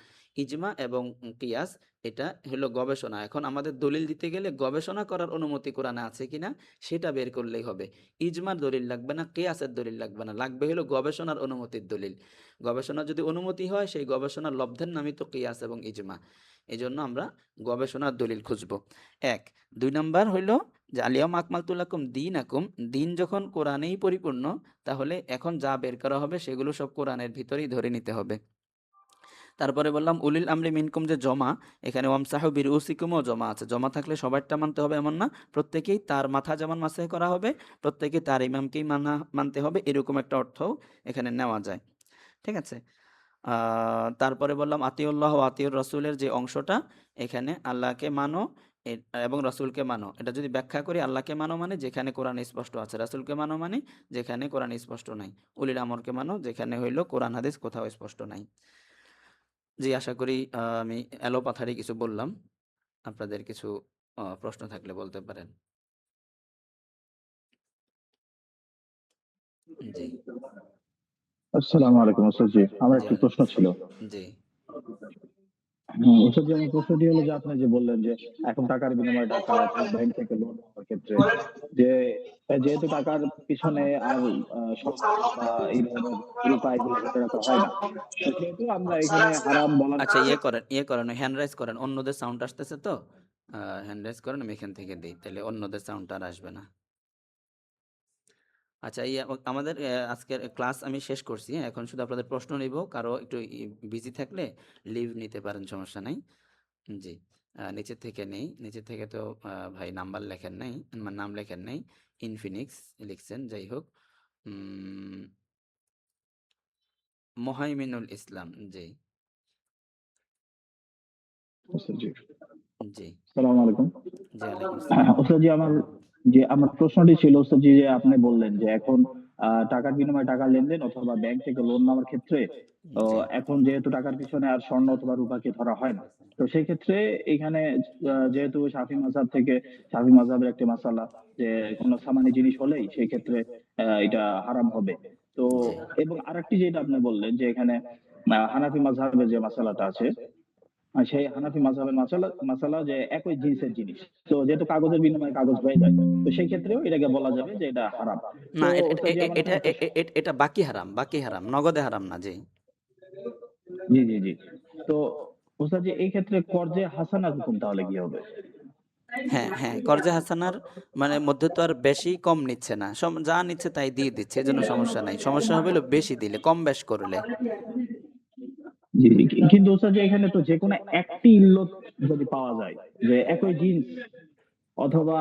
ইজমা এবং কিয়াস এটা হলো গবেষণা। এখন আমাদের দলিল দিতে গেলে গবেষণা করার অনুমতি কোরআনে আছে কিনা সেটা বের করলেই হবে। ইজমার দলিল লাগবে না, কিয়াসের দলিল লাগবে না, লাগবে হলো গবেষণার অনুমতির দলিল। গবেষণার যদি অনুমতি হয় সেই গবেষণার লব্ধের নামই তো কিয়াস এবং ইজমা। এই জন্য আমরা গবেষণার দলিল খুঁজবো। 1 2 নাম্বার হইল যে আলিয়াম আকমালতু লাকুম দীনাকুম, দিন যখন কোরআনেই পরিপূর্ণ তাহলে এখন যা বের করা হবে সেগুলো সব কোরআনের ভিতরেই ধরে নিতে হবে। তারপরে বললাম উলিল আমরি মিনকুম যে জমা, এখানে ওয়ামসাহু বিরুসিকুমও জমা আছে। জমা থাকলে সবারটা মানতে হবে এমন না, প্রত্যেকেই তার মাথা যেমন মাসাহ করা হবে, প্রত্যেকেই তার ইমামকেই মানতে হবে, এরকম একটা অর্থও এখানে নেওয়া যায়। ঠিক আছে? তারপরে বললাম আতিউল্লাহ ও আতিউর রসুলের যে অংশটা, এখানে আল্লাহকে মানো এবং রাসূলকে মানো, এটা যদি ব্যাখ্যা করি, আল্লাহকে মানো মানে যেখানে কোরআনে স্পষ্ট আছে, রাসূলকে মানো মানে যেখানে কোরআনে স্পষ্ট নাই, উলিল আমরকে মানো যেখানে হইলো কোরআন হাদিস কোথাও স্পষ্ট নাই। জি, আশা করি আমি এলোপাথারি কিছু বললাম। আপনাদের কিছু প্রশ্ন থাকলে বলতে পারেন। জি, আসসালামু আলাইকুম ওস্তাদ জি। আমার জি, একটি প্রশ্ন ছিল। জি, ওস্তাদ জি, আমার প্রশ্নটি হলো যে আপনি যে বললেন যে এখন টাকার বিনিময়ে টাকা অথবা ব্যাংক থেকে লোন নেওয়ার ক্ষেত্রে যে যেহেতু টাকার পিছনে আর স্বর্ণ বা এই ধরনের রূপা এগুলো ধরে রাখা হয় না, তো সেহেতু আমরা এখানে হারাম বলার আচ্ছা, কারণে ইয়ে করেন, হ্যান্ড রাইজ করেন, অন্যদের সাউন্ড আসতেছে তো, হ্যান্ড রাইজ করেন, আমি এখান থেকে দিই, তাহলে অন্যদের সাউন্ডটা আর আসবে না। আচ্ছা, আমাদের আজকের ক্লাস আমি শেষ করছি, হ্যাঁ? এখন শুধু আপনাদের প্রশ্ন নিব, কারো একটু বিজি থাকলে লিভ নিতে পারেন, সমস্যা নাই। জি, নিচের থেকে নেই, নিচের থেকে তো ভাই নাম্বার লেখেন নাই, মানে নাম লেখেন নাই, ইনফিনিক্স লিখছেন, যাই হোক। মোহাইমিনুল ইসলাম, জি, ওস্তাদ জি। জি, আসসালামু আলাইকুম। জি, ওয়ালাইকুম আসসালাম। ওস্তাদ জি, আমার প্রশ্নটি ছিল ওস্তাদ জি, যে আপনি বললেন যে এখন টাকার বিনিময়ে টাকার লেনদেন অথবা ব্যাংক থেকে লোন নেওয়ার ক্ষেত্রে জি, এখন যেহেতু টাকার পিছনে আর স্বর্ণ অথবা রূপাকে ধরা হয় না, তো সেই ক্ষেত্রে এখানে যেহেতু শাফি মাযহাবের একটি মাসালা যে কোনো সামানি জিনিস হলেই সেই ক্ষেত্রে এটা হারাম হবে। তো জি, এবং আরেকটি যেটা আপনি বললেন যে এখানে হানাফি মাযহাবের যে মাসালাটা আছে, সেই হানাফি মাযহাবের মাসালা যে একই জিন্সের জিনিস। তো যেহেতু কাগজের বিনিময়ে কাগজ হয়ে যায়, তো সেই ক্ষেত্রেও এটাকে বলা যাবে যে এটা হারাম। না, তো ওস্তাদ জি, আমার এটা এখানে এটা বাকি হারাম, বাকি হারাম, নগদে হারাম না। জি, জি, জি, জি। তো ওস্তাদ জি, এই ক্ষেত্রে কর্জে হাসানার হুকুম তাহলে কি হবে? হ্যাঁ, হ্যাঁ, কর্জে হাসানার মানে মধ্যে তো আর বেশি কম নিচ্ছে না, যা নিচ্ছে তাই দিয়ে দিচ্ছে, এজন্য সমস্যা নাই। সমস্যা হবে হলো বেশি দিলে, কম বেশ করলে। জি, জি। কিন্তু ওস্তাদ জি, এখানে তো যেকোনো একটি ইল্লত যদি পাওয়া যায় যে একই জিন্স অথবা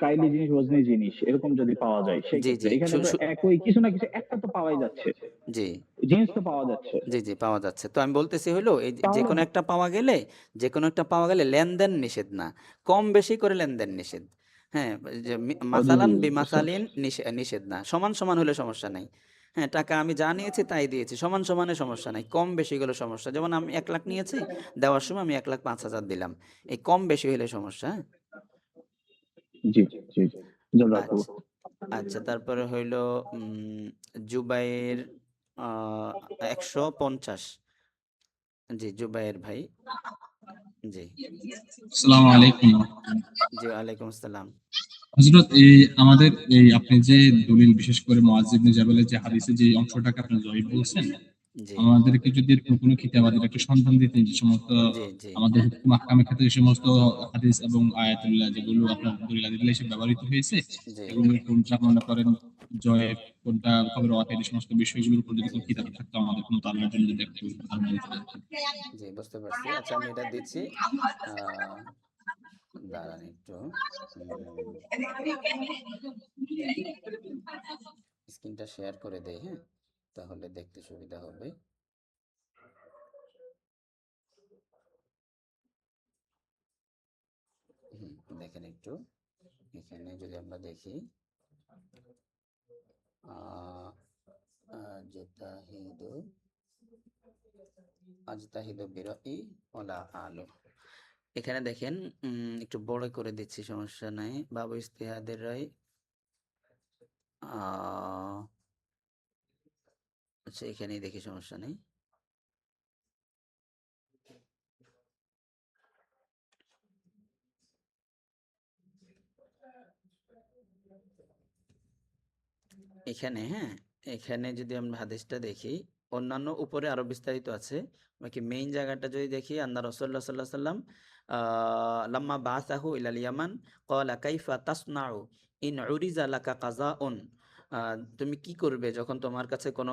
কাইলি জিনিস, ওজনি জিনিস এরকম যদি পাওয়া যায়, সেই জি, ক্ষেত্রে জি, এখানে তো একই কিছু না কিছু একটা তো পাওয়াই যাচ্ছে। জি, জিনিস তো পাওয়া যাচ্ছে। জি, জি, পাওয়া যাচ্ছে। তো আমি বলতেছি হইলো এই যে তাহলে কোনো একটা পাওয়া গেলে, যে কোনো একটা পাওয়া গেলে লেনদেন নিষেধ না, কম বেশি করে লেনদেন নিষেধ। হ্যাঁ, যে জি, জি, মাসালান বুঝতে বিমাসালিন পারছি। নিষেধ না, সমান সমান হলে সমস্যা নাই। হ্যাঁ, টাকা আমি যা নিয়েছি তাই দিয়েছি, সমান সমানে সমস্যা নাই, কম বেশি গেলে সমস্যা। যেমন আমি 1,00,000 নিয়েছি, দেওয়ার সময় আমি 1,05,000 দিলাম, এই কম বেশি হলে সমস্যা। হ্যাঁ? জি, জি, জাযাকাল্লাহ। আচ্ছা, আচ্ছা, তারপরে হইলো জুবাইর 150। জি, জুবাইর ভাই। জি, আসসালামু আলাইকুম। জি, ওয়ালাইকুম আসসালাম। হযরত আমাদের আপনি যে দলিল, বিশেষ করে মুআয ইবনে জাবালের যে হাদিসে যে অংশটাকে আপনি জয়ীফ বলছেন, জি, আমাদেরকে যদি এরকম কোনো কিতাবাদের একটু সন্ধান দিতেন যে সমস্ত জি, জি, আমাদের হুকুম আহকামের ক্ষেত্রে যে সমস্ত হাদিস এবং আয়াতুল্লাহ যেগুলো আপনার দলিল হিসেবে ব্যবহৃত হয়েছে, জি, এগুলো কোনটা মনে করেন জয়ীফ, কোনটা খবর ওয়াহিদ, এই সমস্ত বিষয়গুলোর উপর যদি কোনো কিতাব থাকতো আমাদের কোনো তালিমের জন্য, যদি একটু ধারণা দিতেন। জি, বুঝতে পারছি। আচ্ছা, আমি এটা দিচ্ছি। আহ দাঁড়ান একটু, স্ক্রিনটা শেয়ার করে দেই, হ্যাঁ, তাহলে দেখতে সুবিধা হবে। দেখেন একটু, এখানে যদি আমরা দেখি, আহ আজতাহিদু আজতাহিদু বিরাই ওয়ালা আলু। এখানে দেখেন, একটু বড় করে দিচ্ছি, সমস্যা নাই। বাবু ইজতিহাদের রায়, আচ্ছা, এখানেই দেখি, সমস্যা নেই। এখানে, হ্যাঁ, এখানে যদি আমরা হাদিসটা দেখি, অন্যান্য উপরে আরো বিস্তারিত আছে, বাকি মেইন জায়গাটা যদি দেখি, আন্না রাসূলুল্লাহ সাল্লাল্লাহু আলাইহি সাল্লাম লাম্মা বাসাহু ইলাল ইয়ামান ক্বালা কাইফা তাসনাউ ইন উরিজা লাকা কাযাউন, তুমি কি করবে যখন তোমার কাছে কোনো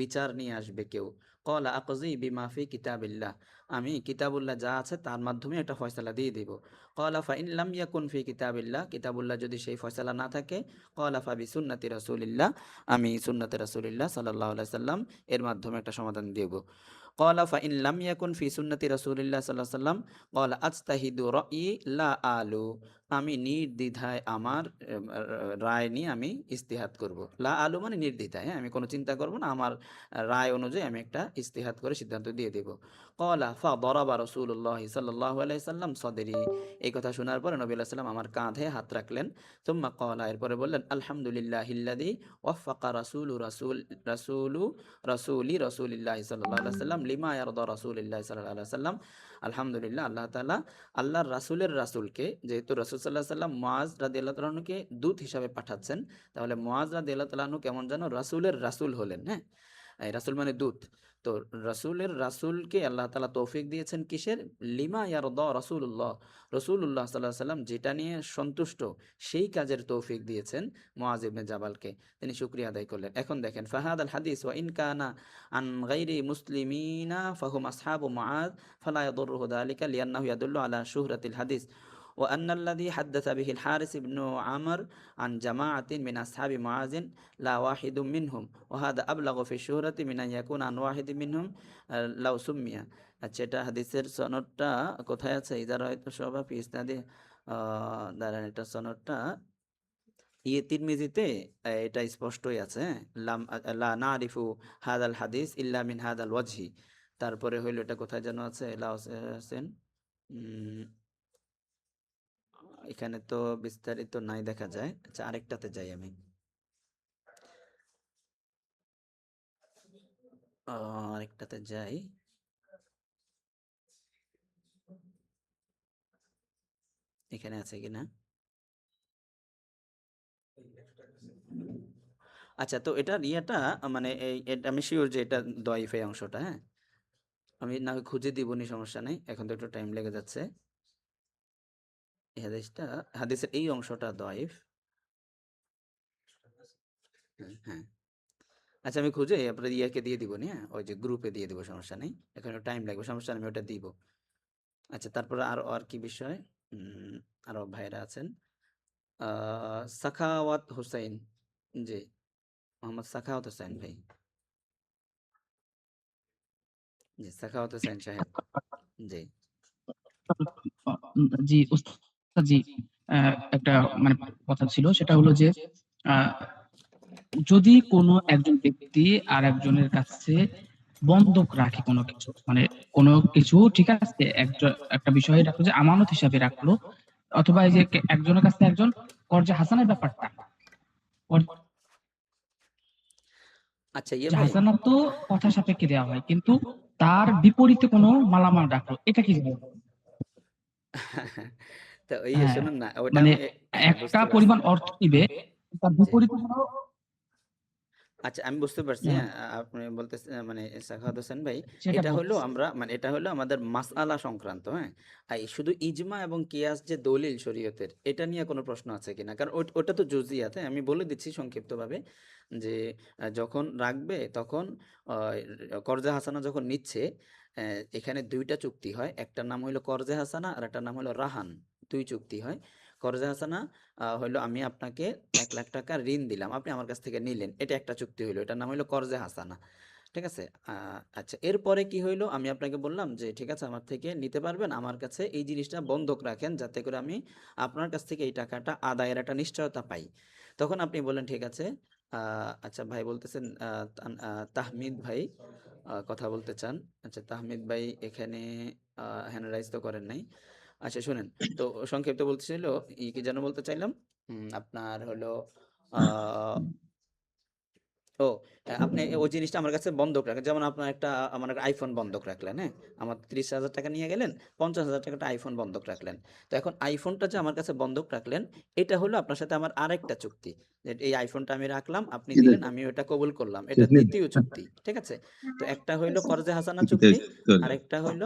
বিচার নিয়ে আসবে কেউ। ক্বালা আকযি বিমা ফি কিতাবিল্লাহ, আমি কিতাবুল্লাহ যা আছে তার মাধ্যমে একটা ফয়সালা দিয়ে দিব। ক্বালা ফা ইন লাম ইয়াকুন ফি কিতাবিল্লাহ, কিতাবুল্লাহ যদি সেই ফয়সালা না থাকে, ক্বালা ফা বিসুন্নতি রাসূলিল্লাহ, আমি সুন্নতে রাসূলিল্লাহ সাল্লাল্লাহু আলাইহি সাল্লাম এর মাধ্যমে একটা সমাধান দেব। ক্বালা ফাইন লাম ইয়াকুন ফি সুন্নতি রাসূলিল্লাহ সাল্লাল্লাহু আলাইহি ওয়াসাল্লাম ক্বালা আজতাহিদু রা'য়ি লা আলু, আমি নির্দ্বিধায় আমার রায় নিয়ে আমি ইজতিহাদ করব। লা আলু মানে নির্দ্বিধায়, হ্যাঁ, আমি কোনো চিন্তা করব না, আমার রায় অনুযায়ী আমি একটা ইজতিহাদ করে সিদ্ধান্ত দিয়ে দেব। ক্বালা ফাদারাবা রাসূলুল্লাহি সাল্লাল্লাহু আলাইহি ওয়াসাল্লাম সদরি, এই কথা শোনার পরে নবী আলাইহিস সালাম আমার কাঁধে হাত রাখলেন। সুম্মা ক্বালা, এরপরে বললেন আলহামদুলিল্লাহিল্লাযী ওয়াফাকা রাসূলি রাসূলিল্লাহি সাল্লাল্লাহু আলাইহি ওয়াসাল্লাম লিমা ইয়ারদা রাসূলিল্লাহি সাল্লাল্লাহু আলাইহি ওয়াসাল্লাম। আলহামদুলিল্লাহ, আল্লাহ তাআলা আল্লাহর রাসূলের রাসূলকে, যেহেতু রাসূল সাল্লাল্লাহু আলাইহি ওয়াসাল্লাম মুআজ রাদিয়াল্লাহু তাআলা আনহুকে দূত হিসাবে পাঠাচ্ছেন, তাহলে মুআজ রাদিয়াল্লাহু তাআলা আনহু কেমন যেন রাসূলের রাসূল হলেন, হ্যাঁ, এই রাসূল মানে দূত। তো রাসূলের রাসূলকে আল্লাহ তাআলা তৌফিক দিয়েছেন কিসের? লিমা ইয়ারদা রাসূলুল্লাহ সাল্লাল্লাহু আলাইহি ওয়াসাল্লাম যেটা নিয়ে সন্তুষ্ট সেই কাজের তৌফিক দিয়েছেন মুআজ ইবনে জাবালকে, তিনি শুকরিয়া আদায় করলেন। এখন দেখেন, ফাহাদাল হাদিস ওয়া ইন কানা আন গায়রি মুসলিমিনা ফাহুম আসহাবু মুআজ ফালা ইয়াদুররুহু যালিকা লিআন্নাহু ইয়াদুল্লু আলা শুহরাতিল হাদিস ওয়া আন্নাল্লাযী হাদ্দাসা বিহিল হারিস ইবনু আমর আন জামাআতিন মিন আসহাবি মুআজিন লা ওয়াহিদুম মিনহুম ওয়া হাদা আবলাগু ফি শুহরাতি মিন আন ইয়াকুনা আন ওয়াহিদিন মিনহুম লাউ সুম্মিয়া। আচ্ছা, এটা হাদিসের সনদটা কোথায় আছে? ইদা রাআইতু শাবা ফি ইসনাদি, দাঁড়ান, এটা সনদটা তিরমিজিতে এটা স্পষ্টই আছে, হ্যাঁ, লা নারিফু হাদাল হাদিস ইল্লা মিন হাদাল ওয়াজহি। তারপরে হইলো এটা কোথায় যেন আছে, হোসেন, এখানে তো বিস্তারিত নাই দেখা যায়। আচ্ছা, আরেকটাতে যাই আমি, আরেকটাতে যাই, এখানে আছে কিনা। আচ্ছা, তো এটা ইয়েটা মানে এটা আমি শিওর যে এটা দয়ীফ এই অংশটা, হ্যাঁ, আমি না হয় খুঁজে দিবনি, সমস্যা নেই, এখন তো একটু টাইম লেগে যাচ্ছে। এই হাদিসের এই অংশটা দয়ীফ, হ্যাঁ। আচ্ছা, আমি খুঁজে আপনার ইয়াকে দিয়ে দিব, হ্যাঁ, ওই যে গ্রুপে দিয়ে দিব, সমস্যা নেই, এখন টাইম লাগবে, সমস্যা নেই, আমি ওটা দিব। আচ্ছা, তারপরে আর কি বিষয়, আরো ভাইরা আছেন, সাখাওয়াত হোসেন, জি, মোহাম্মদ সাখাওয়াত হোসেন ভাই, জি, সাখাওয়াত হোসেন সাহেব, জি। জি উস্তাদ জি, একটা মানে কথা ছিল, সেটা হলো যে যদি কোনো একজন ব্যক্তি আর একজনের কাছে বন্ধক রাখে কোনো কিছু, মানে কোনো কিছু, ঠিক আছে, একটা বিষয় রাখলো যে আমানত হিসাবে রাখলো, অথবা এই যে একজনের কাছে একজন কর্জে হাসানের ব্যাপারটা, আচ্ছা, ইয়ে যে ভাই, হাসানাত তো কথা সাপেক্ষে দেওয়া হয়, কিন্তু তার বিপরীতে কোনো মালামাল রাখলো, এটা কি হবে? তো হ্যাঁ, শুনুন না, ওটা মানে হ্যাঁ, একটা বুঝতে পারছি। পরিমাণ অর্থ দিবে, তার জি, বিপরীতে কোনো, আচ্ছা, আমি বুঝতে পারছি, হ্যাঁ, আপনি বলতেছেন মানে সাখাওয়াত হোসেন ভাই, সেটা এটা হলো বলতেছি। আমরা মানে এটা হলো আমাদের মাসআলা সংক্রান্ত, হ্যাঁ, আর এই শুধু ইজমা এবং কিয়াস যে দলিল শরীয়তের, এটা নিয়ে কোনো প্রশ্ন আছে কিনা, কারণ ওটা তো জুজিয়াত, হ্যাঁ, আমি বলে দিচ্ছি সংক্ষিপ্তভাবে যে যখন রাখবে তখন কর্জে হাসানা যখন নিচ্ছে, এখানে দুইটা চুক্তি হয়, একটার নাম হলো কর্জে হাসানা আর একটার নাম হলো রাহান, দুই চুক্তি হয়। কর্জে হাসানা হইলো আমি আপনাকে 1 লাখ টাকা ঋণ দিলাম, আপনি আমার কাছ থেকে নিলেন, এটা একটা চুক্তি হইলো, এটার নাম হইলো কর্জে হাসানা, ঠিক আছে। আচ্ছা, এরপরে কি হইলো, আমি আপনাকে বললাম যে ঠিক আছে, আমার থেকে নিতে পারবেন, আমার কাছে এই জিনিসটা বন্ধক রাখেন, যাতে করে আমি আপনার কাছ থেকে এই টাকাটা আদায়ের একটা নিশ্চয়তা পাই। তখন আপনি বললেন ঠিক আছে। আচ্ছা, ভাই বলতেছেন তাহমিদ ভাই কথা বলতে চান। আচ্ছা, তাহমিদ ভাই এখানে হ্যান্ড রাইজ তো করেন নাই। আচ্ছা, শুনেন, তো সংক্ষিপ্ত বলতেছিল, কি যেন বলতে চাইলাম, আপনার হলো আহ ও আপনি ওই জিনিসটা আমার কাছে বন্ধক রাখেন, যেমন আপনার আমার একটা আইফোন বন্ধক রাখলেন, হ্যাঁ, আমার 30,000 টাকা নিয়ে গেলেন, 50,000 টাকাটা আইফোন বন্ধক রাখলেন। তো এখন আইফোনটা যে আমার কাছে বন্ধক রাখলেন, এটা হলো আপনার সাথে আমার আরেকটা চুক্তি, যে এই আইফোনটা আমি রাখলাম, আপনি দিলেন, আমি ওটা কবুল করলাম, এটা দ্বিতীয় চুক্তি, ঠিক আছে। তো একটা হইলো কর্জে হাসানা চুক্তি, আরেকটা হইলো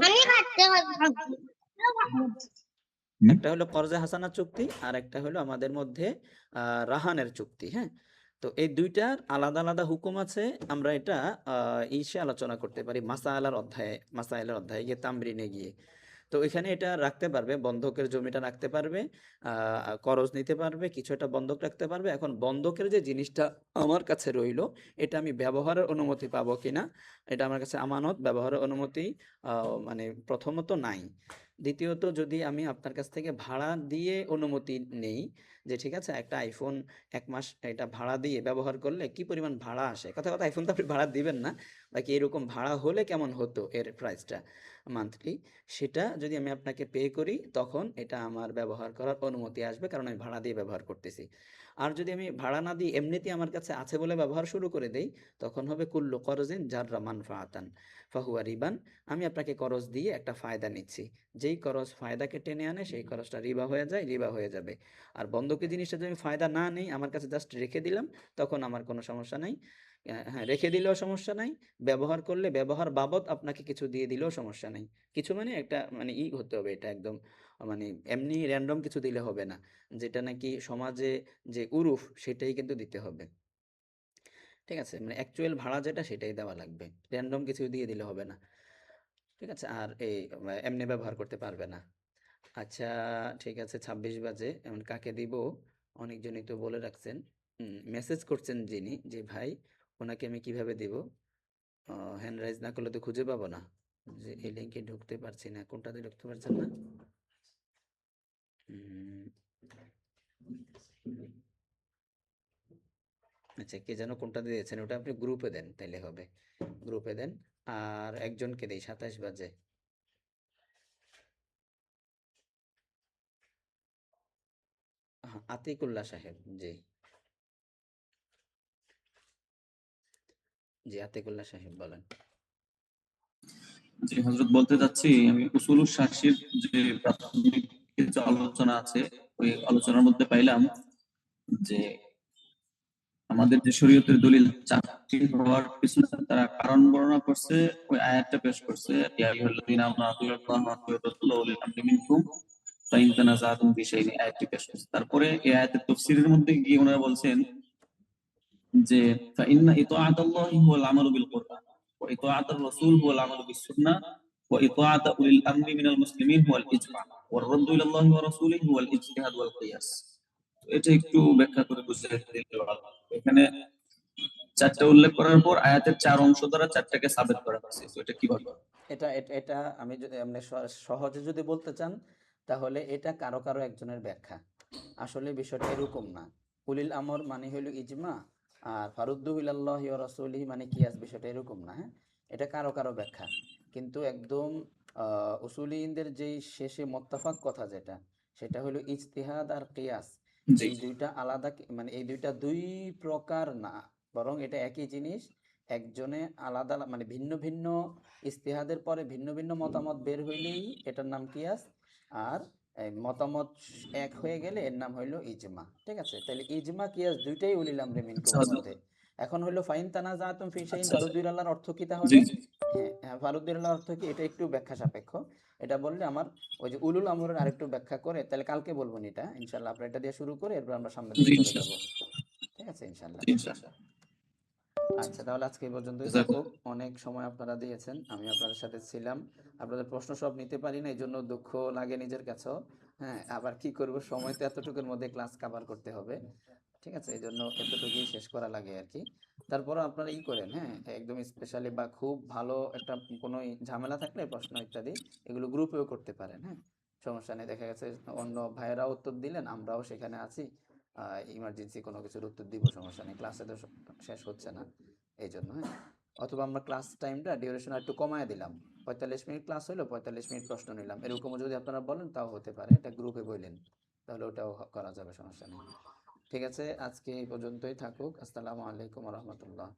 একটা হলো কর্জে হাসানা চুক্তি, আর একটা হলো আমাদের মধ্যে রাহানের চুক্তি, হ্যাঁ। তো এই দুইটার আলাদা আলাদা হুকুম আছে, আমরা এটা ইসে আলোচনা করতে পারি মাসাইলের অধ্যায়ে গিয়ে, তামরিনে গিয়ে। তো এখানে এটা রাখতে পারবে, বন্ধকের জমিটা রাখতে পারবে, করজ নিতে পারবে, কিছু একটা বন্ধক রাখতে পারবে। এখন বন্ধকের যে জিনিসটা আমার কাছে রইলো, এটা আমি ব্যবহারের অনুমতি পাবো কিনা, এটা আমার কাছে আমানত, ব্যবহারের অনুমতি মানে প্রথমত নাই। দ্বিতীয়ত যদি আমি আপনার কাছ থেকে ভাড়া দিয়ে অনুমতি নেই, যে ঠিক আছে একটা আইফোন 1 মাস এটা ভাড়া দিয়ে ব্যবহার করলে কি পরিমাণ ভাড়া আসে, কথা কথা আইফোন তো আপনি ভাড়া দিবেন না, বাকি এরকম ভাড়া হলে কেমন হতো এর প্রাইসটা মান্থলি, সেটা যদি আমি আপনাকে পে করি তখন এটা আমার ব্যবহার করার অনুমতি আসবে, কারণ আমি ভাড়া দিয়ে ব্যবহার করতেছি। আর যদি আমি ভাড়া না দিই এমনিতেই আমার কাছে আছে বলে ব্যবহার শুরু করে দেই, তখন হবে কুল্লু করজিন জাররা মানফাআতান ফাহুয়া রিবান। আমি আপনাকে করজ দিয়ে একটা ফায়দা নিচ্ছি, যেই করজ ফায়দাকে টেনে আনে সেই খরচটা রিবা হয়ে যায়, রিবা হয়ে যাবে। আর বন্ধকি জিনিসটা যদি আমি ফায়দা না নেই, আমার কাছে জাস্ট রেখে দিলাম, তখন আমার কোনো সমস্যা নাই। হ্যাঁ, রেখে দিলেও সমস্যা নাই, ব্যবহার করলে ব্যবহার বাবদ আপনাকে কিছু দিয়ে দিলেও সমস্যা নাই। কিছু মানে একটা মানে হতে হবে, এটা একদম মানে এমনি র্যান্ডম কিছু দিলে হবে না, যেটা নাকি সমাজে যে উরুফ সেটাই কিন্তু দিতে হবে। ঠিক আছে, মানে অ্যাকচুয়াল ভাড়া যেটা সেটাই দেওয়া লাগবে, র্যান্ডম কিছু দিয়ে দিলে হবে না। ঠিক আছে, আর এই এমনি ব্যবহার করতে পারবে না। আচ্ছা ঠিক আছে, 26 বাজে, এমন কাকে দিব? অনেকজনই তো বলে রাখছেন, মেসেজ করছেন যিনি, যে ভাই ওনাকে আমি কিভাবে দিব? হ্যান্ড রাইজ না করলে তো খুঁজে পাবো না, যে এই লিঙ্কে ঢুকতে পারছি না, কোনটাতে ঢুকতে পারছেন না? আচ্ছা, কে যেন কোনটা দিয়েছেন, ওটা আপনি গ্রুপে দেন তাইলে হবে, গ্রুপে দেন। আর একজনকে দেই 27 বাজে, আতিকুল্লাহ সাহেব, জি জি আতিকুল্লাহ সাহেব বলেন। জি হযরত, বলতে চাচ্ছি আমি উসুলুস শাসির যে প্রাথমিক কিছু আলোচনা আছে, ওই আলোচনার মধ্যে পাইলাম যে আমাদের যে শরীয়তের দলিল 4টি হওয়ার পিছনে তারা কারণ বর্ণনা করছে, ওই আয়াতটা পেশ করছে, ইয়া আইয়ুহাল্লাযীনা আমানু আতিউল্লাহ ওয়া আতিউর রাসূল ওয়া উলিল আমরি মিনকুম ফাইন তানাযাতুম ফি শাইইন, আয়াতটি পেশ করছে। তারপরে এই আয়াতের তাফসীরের মধ্যে গিয়ে ওনারা বলছেন যে ফাইন্না ইতাআতাল্লাহি হুয়াল আমালু বিল কুরআন ওয়া ইতাআতুর রাসূল হুয়াল আমালু বিস সুন্নাহ ওয়া ইতাআতু উলিল আমরি মিনাল মুসলিমিন হুয়াল ইজমা ওয়ার রাদ্দু ইলাল্লাহি ওয়া রাসূলিহি হুয়াল ইজতিহাদ ওয়াল কিয়াস। এটা একটু ব্যাখ্যা করে বুঝিয়ে দিতে ভালো। এখানে 4টা উল্লেখ করার পর আয়াতের 4 অংশ দ্বারা 4টাকে সাবিত করা হয়েছে, তো এটা কিভাবে? এটা আমি যদি এমনি সহজে যদি বলতে চান, তাহলে এটা কারো কারো একজনের ব্যাখ্যা, আসলে বিষয়টা এরকম না। উলিল আমর মানে হইল ইজমা, আর ফারুদ্দু ইলাল্লাহি ওয়া রাসূলিহি মানে কিয়াস, বিষয়টা এরকম না। হ্যাঁ, এটা কারো কারো ব্যাখ্যা, কিন্তু একদম উসুলিনদের যেই শেষে মোত্তাফাক কথা যেটা, সেটা হলো ইজতিহাদ আর কিয়াস। এই দুইটা আলাদা, মানে এই দুইটা দুই প্রকার না, বরং এটা একই জিনিস। একজনে আলাদা মানে ভিন্ন ভিন্ন ইজতিহাদের পরে ভিন্ন ভিন্ন মতামত বের হইলেই এটার নাম কিয়াস, আর এই মতামত এক হয়ে গেলে এর নাম হইলো ইজমা। ঠিক আছে, তাহলে ইজমা কিয়াস দুইটাই উলিল আমরি মিনকুমের মধ্যে। এখন হইলো ফাইন তানাযাতুম ফি শাইইন, ফারুদ্দুল্লাহর অর্থ কি তাহলে? হ্যাঁ, ফারুদ্দুল্লাহর অর্থ কি, এটা একটু ব্যাখ্যা সাপেক্ষ। এটা বললে আমার ওই যে উলুল আমরের আরেকটু ব্যাখ্যা করে, তাহলে কালকে বলবো এটা ইনশাআল্লাহ। আপনারা এটা দিয়ে শুরু করে এরপর আমরা সামনের দিকে চলে যাব। ঠিক আছে ইনশাআল্লাহ। আচ্ছা, তাহলে আজকে এই পর্যন্তই থাকুক। অনেক সময় আপনারা দিয়েছেন, আমি আপনাদের সাথে ছিলাম, আপনাদের প্রশ্ন সব নিতে পারি না, এই জন্য দুঃখ লাগে নিজের কাছেও। হ্যাঁ, আবার কি করব, সময় তো এতটুকুর মধ্যে ক্লাস কভার করতে হবে। ঠিক আছে, এই জন্য এতটুকুই শেষ করা লাগে আর কি। তারপরে আপনারা করেন, হ্যাঁ, একদম স্পেশালি বা খুব ভালো একটা কোনো ঝামেলা থাকলে প্রশ্ন ইত্যাদি এগুলো গ্রুপেও করতে পারেন। হ্যাঁ, সমস্যা নেই। দেখা গেছে অন্য ভাইয়েরাও উত্তর দিলেন, আমরাও সেখানে আছি, ইমার্জেন্সি কোনো কিছুর উত্তর দিব, সমস্যা নেই, ক্লাসে তো শেষ হচ্ছে না এই জন্য। হ্যাঁ, অথবা আমরা ক্লাস টাইমটা ডিউরেশন একটু কমায় দিলাম, 45 মিনিট ক্লাস হলো, 45 মিনিট প্রশ্ন নিলাম, এরকমও যদি আপনারা বলেন তাও হতে পারে, এটা গ্রুপে বললেন তাহলে ওটাও করা যাবে, সমস্যা নেই। ঠিক আছে, আজকে এই পর্যন্তই থাকুক। আসসালামু আলাইকুম ওয়া রাহমাতুল্লাহ।